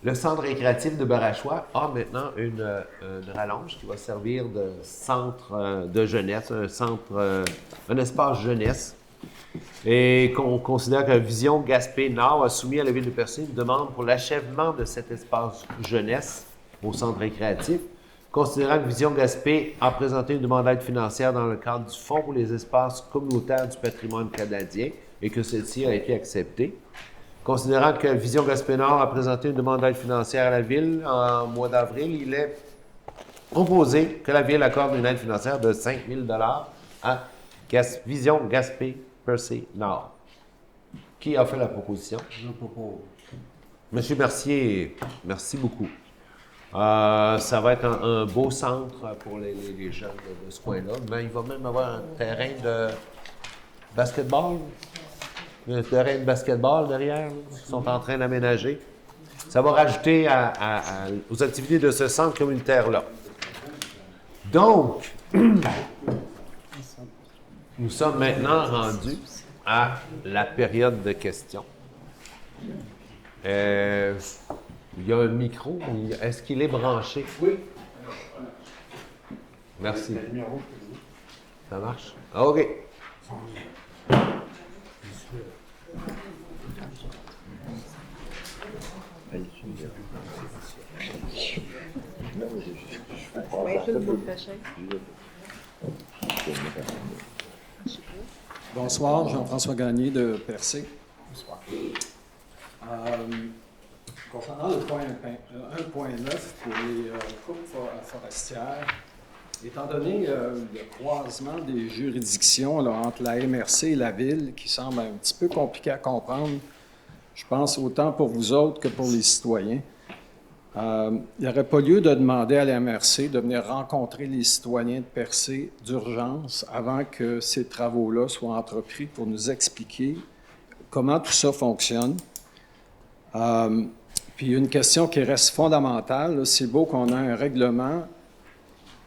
Le centre récréatif de Barachois a maintenant une rallonge qui va servir de centre de jeunesse, un espace jeunesse. Et qu'on considère que Vision Gaspé Nord a soumis à la Ville de Percé une demande pour l'achèvement de cet espace jeunesse au centre récréatif, considérant que Vision Gaspé a présenté une demande d'aide financière dans le cadre du Fonds pour les espaces communautaires du patrimoine canadien et que celle-ci a été acceptée. Considérant que Vision Gaspé Nord a présenté une demande d'aide financière à la Ville en mois d'avril, il est proposé que la Ville accorde une aide financière de 5 000 à Vision Gaspé Percé Nord. Qui a fait la proposition? Je propose. Monsieur Mercier, merci beaucoup. Ça va être un beau centre pour les jeunes de ce coin-là. Mais il va même avoir un terrain de basketball. Un terrain de basketball derrière, qu'ils sont en train d'aménager. Ça va rajouter aux activités de ce centre communautaire-là. Donc, nous sommes maintenant rendus à la période de questions. Il y a un micro. Est-ce qu'il est branché? Oui. Merci. Ça marche? OK. Bonsoir, Jean-François Gagné de Percé. Bonsoir. Concernant le point 1.9 pour les coupes forestières, étant donné le croisement des juridictions là, entre la MRC et la Ville, qui semble un petit peu compliqué à comprendre, je pense autant pour vous autres que pour les citoyens, il n'y aurait pas lieu de demander à la MRC de venir rencontrer les citoyens de Percé d'urgence avant que ces travaux-là soient entrepris pour nous expliquer comment tout ça fonctionne. Puis une question qui reste fondamentale, là, c'est beau qu'on ait un règlement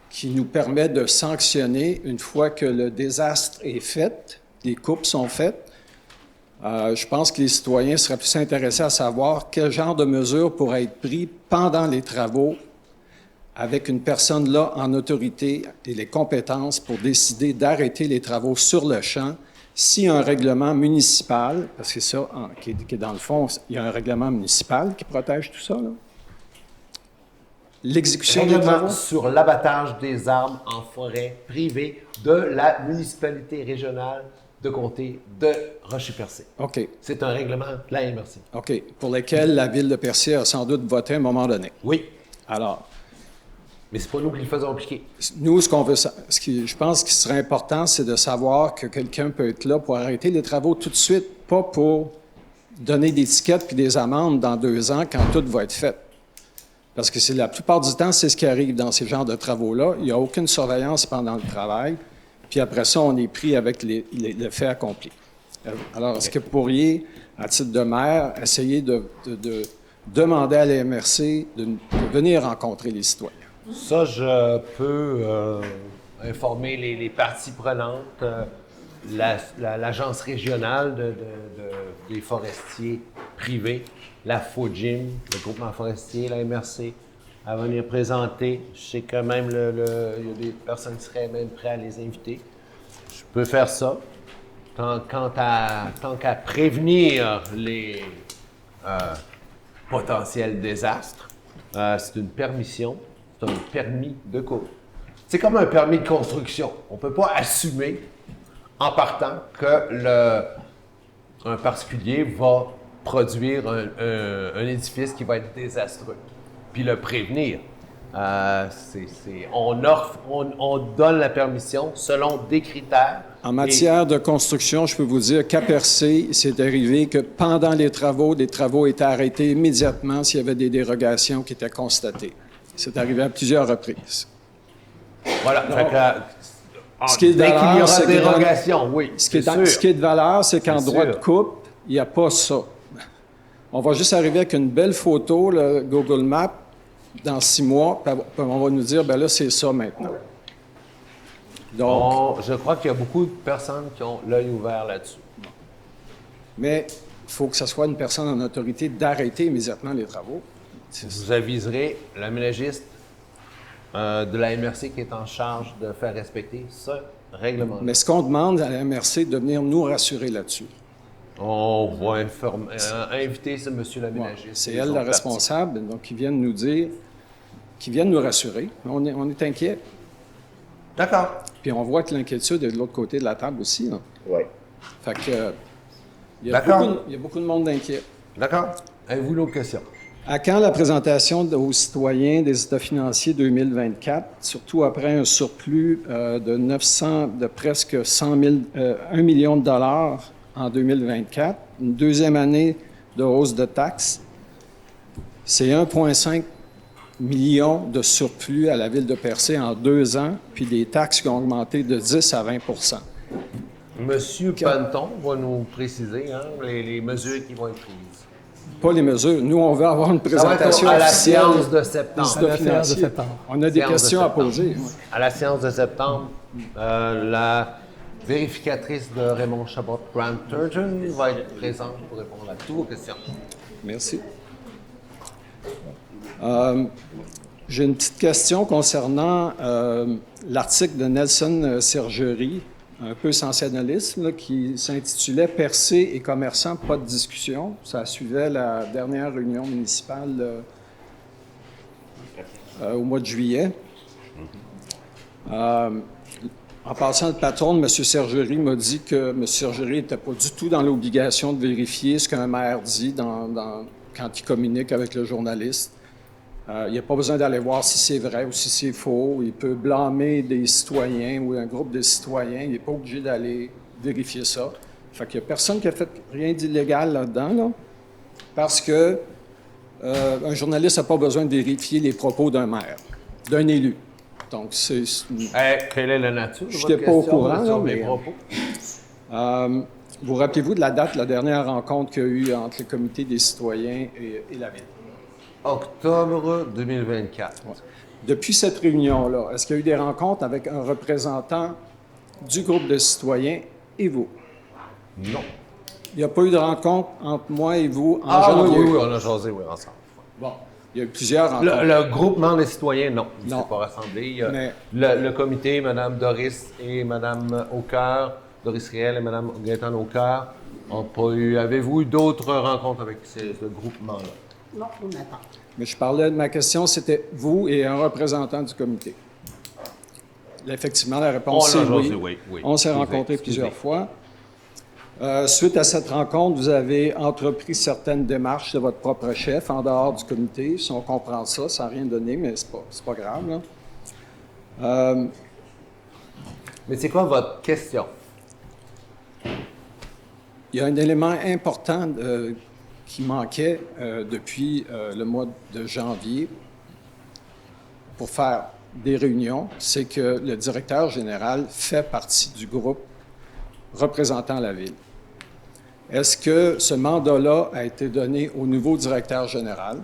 qui nous permet de sanctionner une fois que le désastre est fait, les coupes sont faites. Je pense que les citoyens seraient plus intéressés à savoir quel genre de mesures pourraient être prises pendant les travaux avec une personne là en autorité et les compétences pour décider d'arrêter les travaux sur le champ si un règlement municipal, parce que ça, qui est dans le fond, il y a un règlement municipal qui protège tout ça, là. L'exécution des travaux sur l'abattage des arbres en forêt privée de la municipalité régionale de comté de Rocher-Percé. OK. C'est un règlement de la MRC. OK. Pour lesquels la Ville de Percé a sans doute voté à un moment donné. Oui. Alors, mais c'est pas nous qui le faisons appliquer. nous, je pense qu'il serait important, c'est de savoir que quelqu'un peut être là pour arrêter les travaux tout de suite, pas pour donner des tickets puis des amendes dans 2 ans quand tout va être fait. Parce que la plupart du temps, c'est ce qui arrive dans ces genres de travaux-là. Il n'y a aucune surveillance pendant le travail. Puis après ça, on est pris avec le fait accompli. Alors, est-ce que vous pourriez, à titre de maire, essayer de demander à la MRC de venir rencontrer les citoyens? Ça, je peux informer les parties prenantes, l'agence régionale des forestiers privés, la FOGIM, le groupement forestier, la MRC, à venir présenter. Je sais que même il y a des personnes qui seraient même prêtes à les inviter. Je peux faire ça. Tant qu'à prévenir les potentiels désastres, c'est une permission, c'est un permis de coupe. C'est comme un permis de construction. On ne peut pas assumer en partant que un particulier va produire un édifice qui va être désastreux, puis le prévenir. On donne la permission selon des critères. En matière de construction, je peux vous dire qu'à Percé, c'est arrivé que pendant les travaux étaient arrêtés immédiatement s'il y avait des dérogations qui étaient constatées. C'est arrivé à plusieurs reprises. Voilà. Ce qui est de valeur, c'est dérogation, oui. Ce qui est de valeur, c'est qu'en droit de coupe, il n'y a pas ça. On va juste arriver avec une belle photo, le Google Maps, dans 6 mois, puis on va nous dire, ben là, c'est ça maintenant. Donc, je crois qu'il y a beaucoup de personnes qui ont l'œil ouvert là-dessus. Mais il faut que ce soit une personne en autorité d'arrêter immédiatement les travaux. Vous aviserez l'aménagiste de la MRC qui est en charge de faire respecter ce règlement. Mais ce qu'on demande à la MRC de venir nous rassurer là-dessus. On va inviter ce monsieur l'aménagiste. C'est elle la responsable, donc ils viennent nous dire, qu'ils viennent nous rassurer. On est inquiets. D'accord. Puis on voit que l'inquiétude est de l'autre côté de la table aussi. Oui. Fait que il y a beaucoup de monde inquiet. D'accord. Avez-vous d'autres questions? À quand la présentation aux citoyens des états financiers 2024, surtout après un surplus de presque 1 million de dollars en 2024, une deuxième année de hausse de taxes, c'est 1,5 million de surplus à la ville de Percé en 2 ans, puis des taxes qui ont augmenté de 10 à 20 Monsieur Panton va nous préciser les mesures qui vont être prises. Pas les mesures. Nous, on veut avoir une Ça va être présentation à la officielle séance de des septembre. états À la séance de financiers. septembre. On a des Séance de questions à septembre. poser. À la séance de septembre, la vérificatrice de Raymond Chabot Grant Turgeon va être présente pour répondre à toutes vos questions. Merci. J'ai une petite question concernant l'article de Nelson Sergerie, un peu sensationnaliste, là, qui s'intitulait « Percé et commerçants, pas de discussion ». Ça suivait la dernière réunion municipale au mois de juillet. En passant, le patron de M. Sergerie m'a dit que M. Sergerie n'était pas du tout dans l'obligation de vérifier ce qu'un maire dit quand il communique avec le journaliste. Il n'y a pas besoin d'aller voir si c'est vrai ou si c'est faux. Il peut blâmer des citoyens ou un groupe de citoyens. Il n'est pas obligé d'aller vérifier ça. Fait qu'il n'y a personne qui a fait rien d'illégal là-dedans, là, parce que un journaliste n'a pas besoin de vérifier les propos d'un maire, d'un élu. Donc, c'est... Quelle est la nature de Je votre n'étais pas au question courant, sur là, mes mais- propos? Vous rappelez-vous de la date de la dernière rencontre qu'il y a eu entre le comité des citoyens et la ville? Octobre 2024. Depuis cette réunion-là, est-ce qu'il y a eu des rencontres avec un représentant du groupe de citoyens et vous? Non. Il n'y a pas eu de rencontre entre moi et vous en Ah janvier? oui, on a jasé, oui, ensemble. Bon, il y a eu plusieurs rencontres. Le groupement des citoyens, non. Il ne Non. s'est pas rassemblé. Il y a Mais- le comité, Mme Doris et Mme Aucoeur, Doris Réel et Mme Gaëtane Aucoeur, n'ont pas eu. Avez-vous eu d'autres rencontres avec ce groupement-là? Non, on attend. Mais je parlais de ma question, c'était vous et un représentant du comité. Là, effectivement, la réponse On a c'est oui. jasé, oui. On s'est Excusez, rencontrés excusez. plusieurs fois. Suite à cette rencontre, vous avez entrepris certaines démarches de votre propre chef en dehors du comité. Si on comprend ça, ça n'a rien donné, mais c'est pas grave, là. Mais c'est quoi votre question? Il y a un élément important qui manquait depuis le mois de janvier pour faire des réunions, c'est que le directeur général fait partie du groupe représentant la ville. Est-ce que ce mandat-là a été donné au nouveau directeur général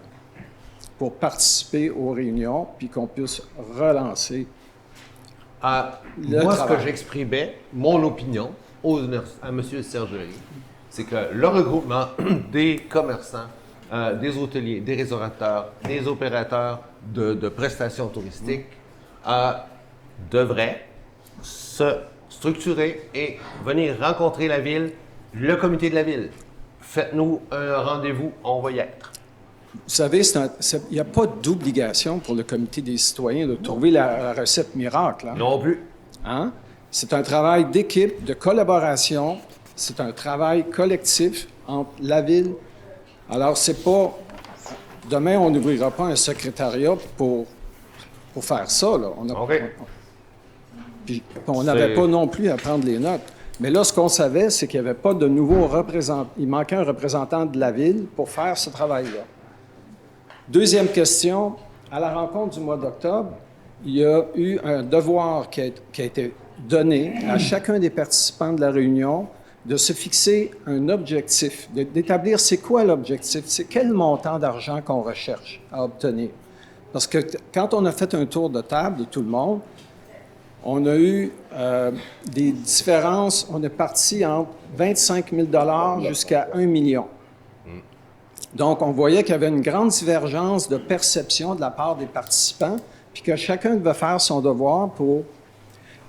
pour participer aux réunions puis qu'on puisse relancer? Moi, ce travail. que j'exprimais, mon opinion à M. Sergerie, c'est que le regroupement des commerçants, des hôteliers, des restaurateurs, des opérateurs de prestations touristiques devrait se structurer et venir rencontrer la ville, le comité de la ville. Faites-nous un rendez-vous, on va y être. Vous savez, il n'y a pas d'obligation pour le comité des citoyens de trouver la recette miracle. Hein? Non plus. Hein? C'est un travail d'équipe, de collaboration. C'est un travail collectif entre la ville. Alors, c'est pas... Demain, on n'ouvrira pas un secrétariat pour faire ça. Là. Puis, on n'avait pas non plus à prendre les notes. Mais là, ce qu'on savait, c'est qu'il n'y avait pas de nouveau représentant. Il manquait un représentant de la ville pour faire ce travail-là. Deuxième question. À la rencontre du mois d'octobre, il y a eu un devoir qui a été donné à chacun des participants de la réunion de se fixer un objectif, d'établir c'est quoi l'objectif, c'est quel montant d'argent qu'on recherche à obtenir. Parce que quand on a fait un tour de table de tout le monde, on a eu des différences. On est parti entre 25 000 $ jusqu'à 1 million. Donc, on voyait qu'il y avait une grande divergence de perception de la part des participants, puis que chacun devait faire son devoir pour...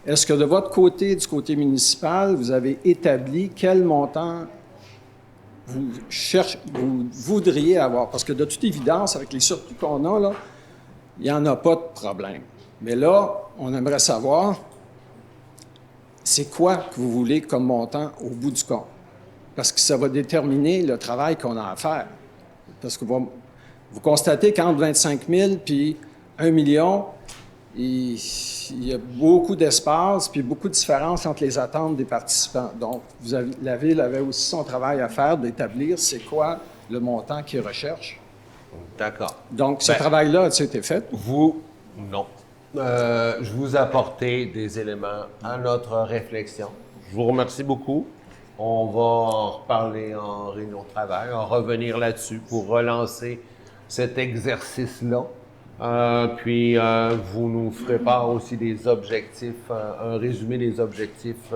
Est-ce que de votre côté, du côté municipal, vous avez établi quel montant vous voudriez avoir? Parce que de toute évidence, avec les surplus qu'on a, là, il n'y en a pas de problème. Mais là, on aimerait savoir, c'est quoi que vous voulez comme montant au bout du compte? Parce que ça va déterminer le travail qu'on a à faire. Parce que vous constatez qu'entre 25 000 puis 1 million, il y a beaucoup d'espace puis beaucoup de différence entre les attentes des participants. Donc, la Ville avait aussi son travail à faire d'établir c'est quoi le montant qu'ils recherchent. D'accord. Donc, ce travail-là a-t-il été fait? Non. Je vous ai apporté des éléments à notre réflexion. Je vous remercie beaucoup. On va en reparler en réunion de travail, en revenir là-dessus pour relancer cet exercice-là. Puis, vous nous ferez part aussi des objectifs, un résumé des objectifs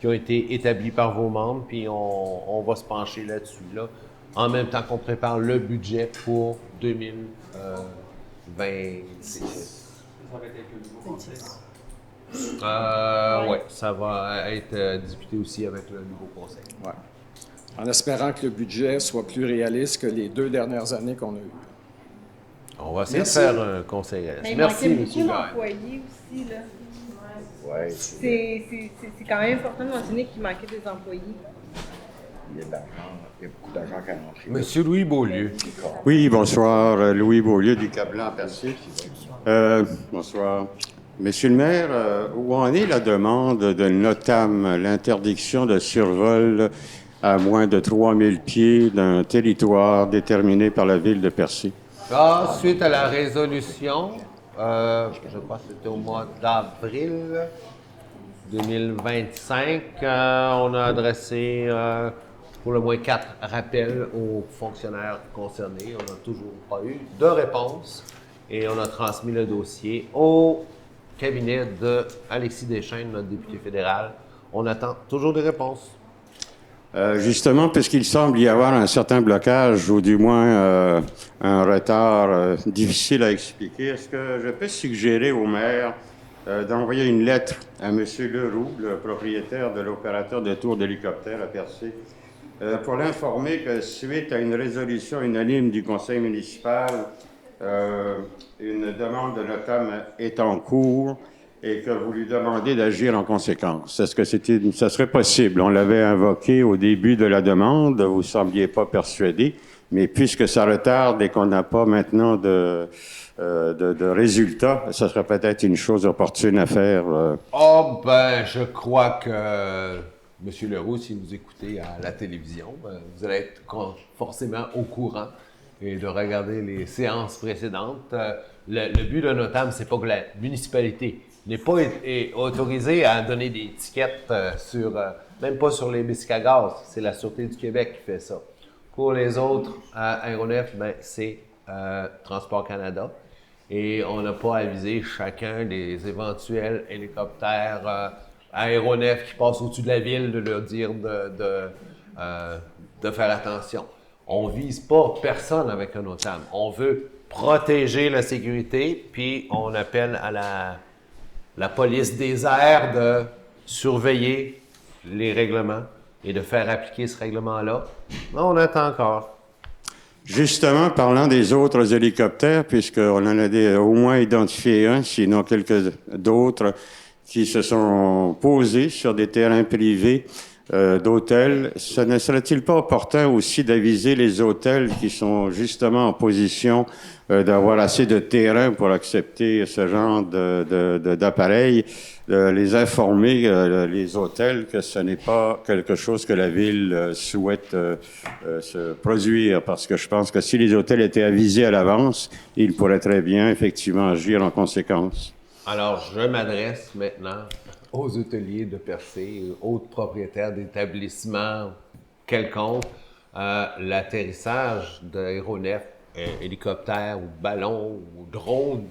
qui ont été établis par vos membres, puis on va se pencher là-dessus, là, en même temps qu'on prépare le budget pour 2026. Ça va être avec le nouveau conseil. Oui, ça va être discuté aussi avec le nouveau conseil. Ouais. En espérant que le budget soit plus réaliste que les 2 dernières années qu'on a eues. On va essayer de faire un conseil. Mais il Merci, manquait M. beaucoup Gaël. d'employés aussi, là. Ouais, C'est quand même important de mentionner qu'il manquait des employés. il y a de l'argent, il y a beaucoup d'argent qui est rentré. Monsieur Louis Beaulieu. Oui, bonsoir. Louis Beaulieu du Cap-Blanc Percé. Bonsoir. Monsieur le maire, où en est la demande de NOTAM, l'interdiction de survol à moins de 3000 pieds d'un territoire déterminé par la ville de Percé? Suite à la résolution, je crois que c'était au mois d'avril 2025, on a adressé pour le moins 4 rappels aux fonctionnaires concernés. On n'a toujours pas eu de réponse et on a transmis le dossier au cabinet de Alexis Deschênes, notre député fédéral. On attend toujours des réponses. Justement, puisqu'il semble y avoir un certain blocage, ou du moins un retard difficile à expliquer, est-ce que je peux suggérer au maire d'envoyer une lettre à M. Leroux, le propriétaire de l'opérateur de tours d'hélicoptère à Percé, pour l'informer que suite à une résolution unanime du conseil municipal, une demande de NOTAM est en cours et que vous lui demandez d'agir en conséquence. Est-ce que ça serait possible? On l'avait invoqué au début de la demande, vous ne sembliez pas persuadé, mais puisque ça retarde et qu'on n'a pas maintenant de résultats, ça serait peut-être une chose opportune à faire. Je crois que M. Leroux, si vous écoutez à la télévision, vous allez être forcément au courant et de regarder les séances précédentes. Le but de NOTAM, c'est pas que la municipalité n'est pas autorisée à donner des étiquettes même pas sur les biscuits à gaz. C'est la Sûreté du Québec qui fait ça. Pour les autres, Aéronef, c'est Transport Canada. Et on n'a pas avisé chacun des éventuels hélicoptères Aéronef qui passent au-dessus de la ville de leur dire de faire attention. On vise pas personne avec un OTAM. On veut protéger la sécurité, puis on appelle à la police des airs de surveiller les règlements et de faire appliquer ce règlement-là. On attend encore. Justement, parlant des autres hélicoptères, puisqu'on en a au moins identifié un, sinon quelques d'autres, qui se sont posés sur des terrains privés d'hôtels, ce ne serait-il pas opportun aussi d'aviser les hôtels qui sont justement en position d'avoir assez de terrain pour accepter ce genre d'appareils, de les informer, les hôtels, que ce n'est pas quelque chose que la Ville souhaite se produire, parce que je pense que si les hôtels étaient avisés à l'avance, ils pourraient très bien effectivement agir en conséquence. Alors, je m'adresse maintenant aux hôteliers de Percé, autres propriétaires d'établissements quelconques. L'atterrissage d'aéronefs, hélicoptères ou ballons ou drones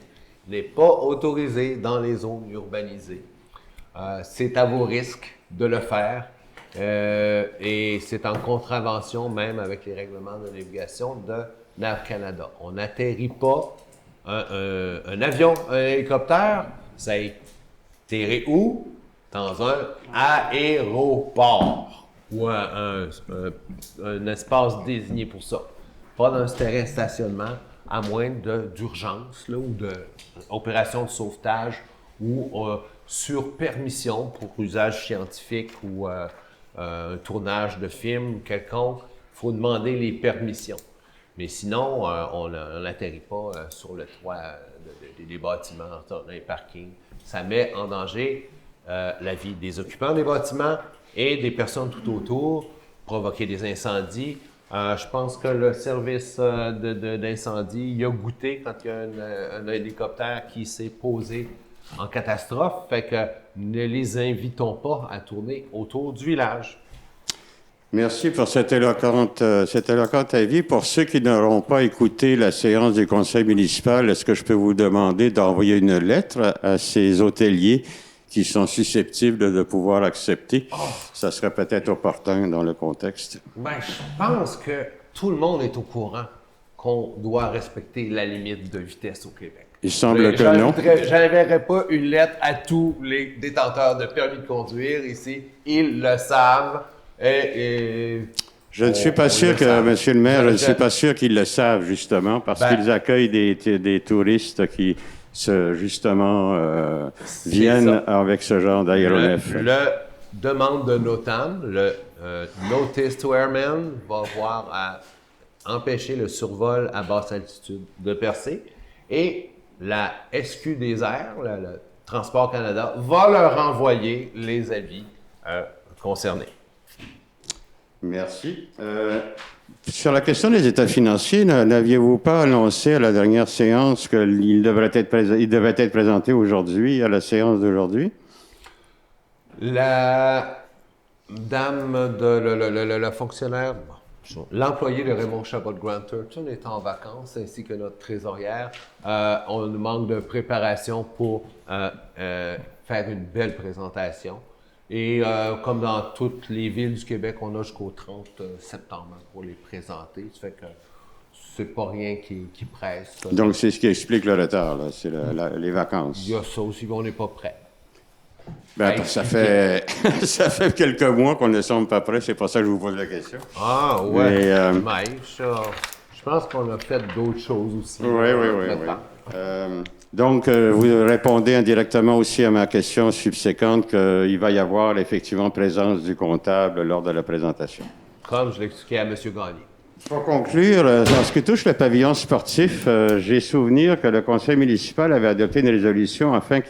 n'est pas autorisé dans les zones urbanisées. C'est à vos risques de le faire. et c'est en contravention même avec les règlements de navigation de Nav Canada. On n'atterrit pas un avion, un hélicoptère, ça atterrit où? Dans un aéroport ou un espace désigné pour ça. Pas dans un terrain de stationnement, à moins d'urgence ou d'opération de sauvetage ou sur permission pour usage scientifique ou un tournage de film quelconque. Il faut demander les permissions. Mais sinon, on n'atterrit pas sur le toit des bâtiments, dans les parkings. Ça met en danger la vie des occupants des bâtiments et des personnes tout autour, provoquer des incendies. Je pense que le service d'incendie y a goûté quand il y a un hélicoptère qui s'est posé en catastrophe. Fait que ne les invitons pas à tourner autour du village. Merci pour cet éloquent avis. Pour ceux qui n'auront pas écouté la séance du conseil municipal, est-ce que je peux vous demander d'envoyer une lettre à ces hôteliers qui sont susceptibles de pouvoir accepter? Ça serait peut-être opportun dans le contexte. Ben, je pense que tout le monde est au courant qu'on doit respecter la limite de vitesse au Québec. Il semble que non. Je n'enverrai pas une lettre à tous les détenteurs de permis de conduire ici. Ils le savent. Je ne suis pas sûr que, Monsieur le maire, je ne suis pas sûr qu'ils le savent, justement, parce qu'ils accueillent des touristes qui, viennent avec ce genre d'aéronef. Le demande de NOTAM, le Notice to Airmen, va voir à empêcher le survol à basse altitude de Percé. Et la SQ des airs, le Transport Canada, va leur envoyer les avis concernés. Merci. Sur la question des états financiers, n'aviez-vous pas annoncé à la dernière séance qu'il devrait être présenté aujourd'hui, à la séance d'aujourd'hui? La dame, le fonctionnaire, l'employé de Raymond Chabot-Grant-Thurton est en vacances, ainsi que notre trésorière. On nous manque de préparation pour faire une belle présentation. Et comme dans toutes les villes du Québec, on a jusqu'au 30 septembre pour les présenter. Ça fait que c'est pas rien qui presse. Donc, c'est ce qui explique le retard, là. C'est les vacances. Il y a ça aussi, on n'est pas prêt. Ça fait quelques mois qu'on ne sommes pas prêts, c'est pour ça que je vous pose la question. Ah, ouais. Je pense qu'on a fait d'autres choses aussi. Oui. Donc, vous répondez indirectement aussi à ma question subséquente qu'il va y avoir effectivement présence du comptable lors de la présentation. Comme je l'expliquais à M. Gagné. Pour conclure, en ce qui touche le pavillon sportif, j'ai souvenir que le conseil municipal avait adopté une résolution afin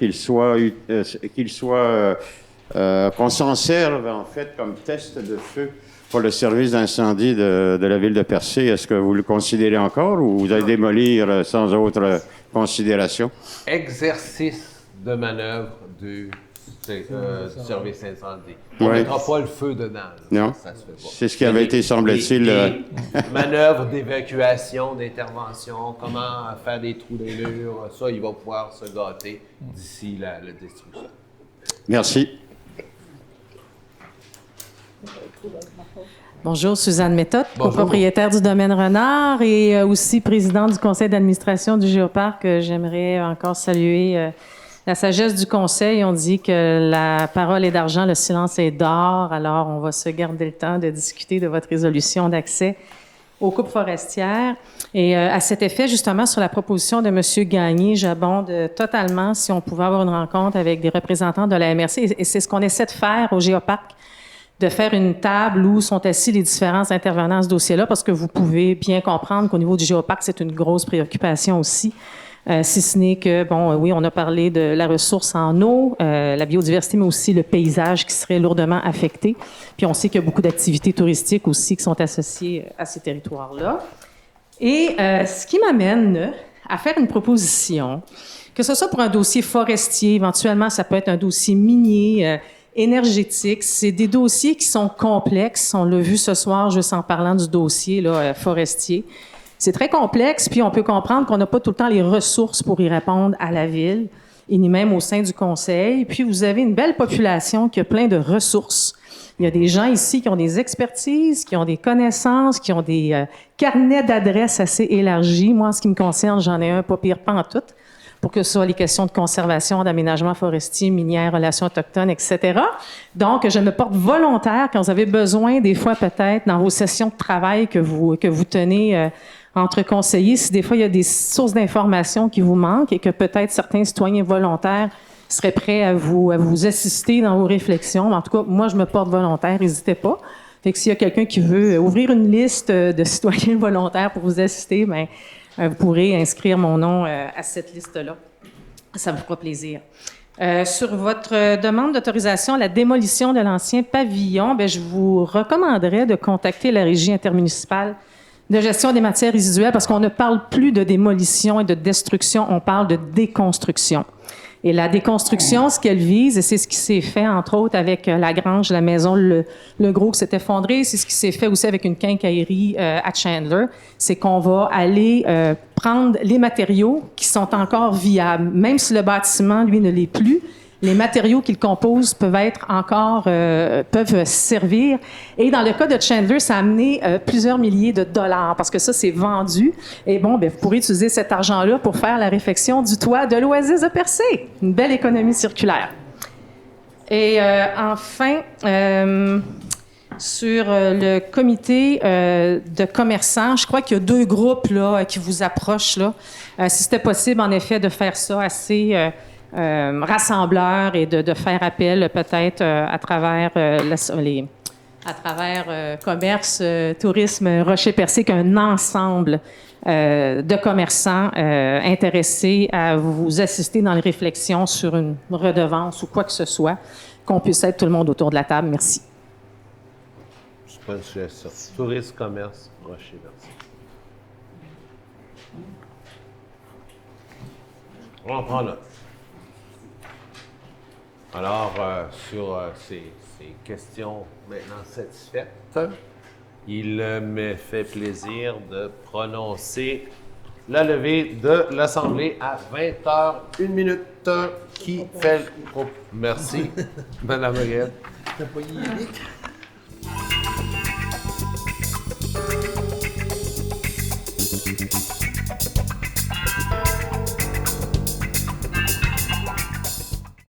qu'on s'en serve en fait comme test de feu pour le service d'incendie de la ville de Percé. Est-ce que vous le considérez encore ou vous allez démolir sans autre considération? Exercice de manœuvre du service incendie. On ne mettra pas le feu dedans. Là. Non, ça se fait pas. C'est ce qui avait été, semble-t-il... Manœuvre d'évacuation, d'intervention, comment faire des trous des murs, ça, il va pouvoir se gâter d'ici la destruction. Merci. Bonjour, Suzanne Méthode, copropriétaire du domaine Renard et aussi présidente du conseil d'administration du Géoparc. J'aimerais encore saluer la sagesse du conseil. On dit que la parole est d'argent, le silence est d'or. Alors, on va se garder le temps de discuter de votre résolution d'accès aux coupes forestières. Et à cet effet, justement, sur la proposition de M. Gagné, j'abonde totalement si on pouvait avoir une rencontre avec des représentants de la MRC. Et c'est ce qu'on essaie de faire au Géoparc, de faire une table où sont assis les différents intervenants à ce dossier-là, parce que vous pouvez bien comprendre qu'au niveau du Géoparc, c'est une grosse préoccupation aussi. Si ce n'est que, oui, on a parlé de la ressource en eau, la biodiversité, mais aussi le paysage qui serait lourdement affecté. Puis on sait qu'il y a beaucoup d'activités touristiques aussi qui sont associées à ces territoires-là. Et ce qui m'amène à faire une proposition, que ce soit pour un dossier forestier, éventuellement ça peut être un dossier minier, énergétique, c'est des dossiers qui sont complexes. On l'a vu ce soir, juste en parlant du dossier là, forestier. C'est très complexe, puis on peut comprendre qu'on n'a pas tout le temps les ressources pour y répondre à la ville, et ni même au sein du conseil. Puis vous avez une belle population qui a plein de ressources. Il y a des gens ici qui ont des expertises, qui ont des connaissances, qui ont des carnets d'adresses assez élargis. Moi, en ce qui me concerne, j'en ai un pas pire pas en tout, pour que ce soit les questions de conservation, d'aménagement forestier, minière, relations autochtones, etc. Donc, je me porte volontaire quand vous avez besoin, des fois peut-être, dans vos sessions de travail que vous tenez entre conseillers, si des fois il y a des sources d'informations qui vous manquent et que peut-être certains citoyens volontaires seraient prêts à vous assister dans vos réflexions. En tout cas, moi, je me porte volontaire, n'hésitez pas. Fait que s'il y a quelqu'un qui veut ouvrir une liste de citoyens volontaires pour vous assister, bien, vous pourrez inscrire mon nom à cette liste-là. Ça me fera plaisir. Sur votre demande d'autorisation à la démolition de l'ancien pavillon, bien, je vous recommanderais de contacter la Régie intermunicipale de gestion des matières résiduelles parce qu'on ne parle plus de démolition et de destruction, on parle de déconstruction. Et la déconstruction, ce qu'elle vise, et c'est ce qui s'est fait, entre autres, avec la grange, la maison, le gros qui s'est effondré, c'est ce qui s'est fait aussi avec une quincaillerie à Chandler, c'est qu'on va aller prendre les matériaux qui sont encore viables. Même si le bâtiment, lui, ne l'est plus, les matériaux qu'il compose peuvent être encore, peuvent servir. Et dans le cas de Chandler, ça a amené plusieurs milliers de dollars parce que ça, c'est vendu. Et bon, bien, vous pourrez utiliser cet argent-là pour faire la réfection du toit de l'Oasis de Percé. Une belle économie circulaire. Et enfin, sur le comité de commerçants, je crois qu'il y a 2 groupes là, qui vous approchent. Là. Si c'était possible, en effet, de faire ça assez... rassembleurs et de faire appel peut-être à travers commerce, tourisme, Rocher-Percé, qu'un ensemble de commerçants intéressés à vous assister dans les réflexions sur une redevance ou quoi que ce soit, qu'on puisse être tout le monde autour de la table. Merci. C'est pas une suggestion. Tourisme, commerce, Rocher-Percé. On prend là. Alors, sur ces questions maintenant satisfaites, il me fait plaisir de prononcer la levée de l'Assemblée à 20h01. Qui fait le groupe? Merci, Madame Aguette.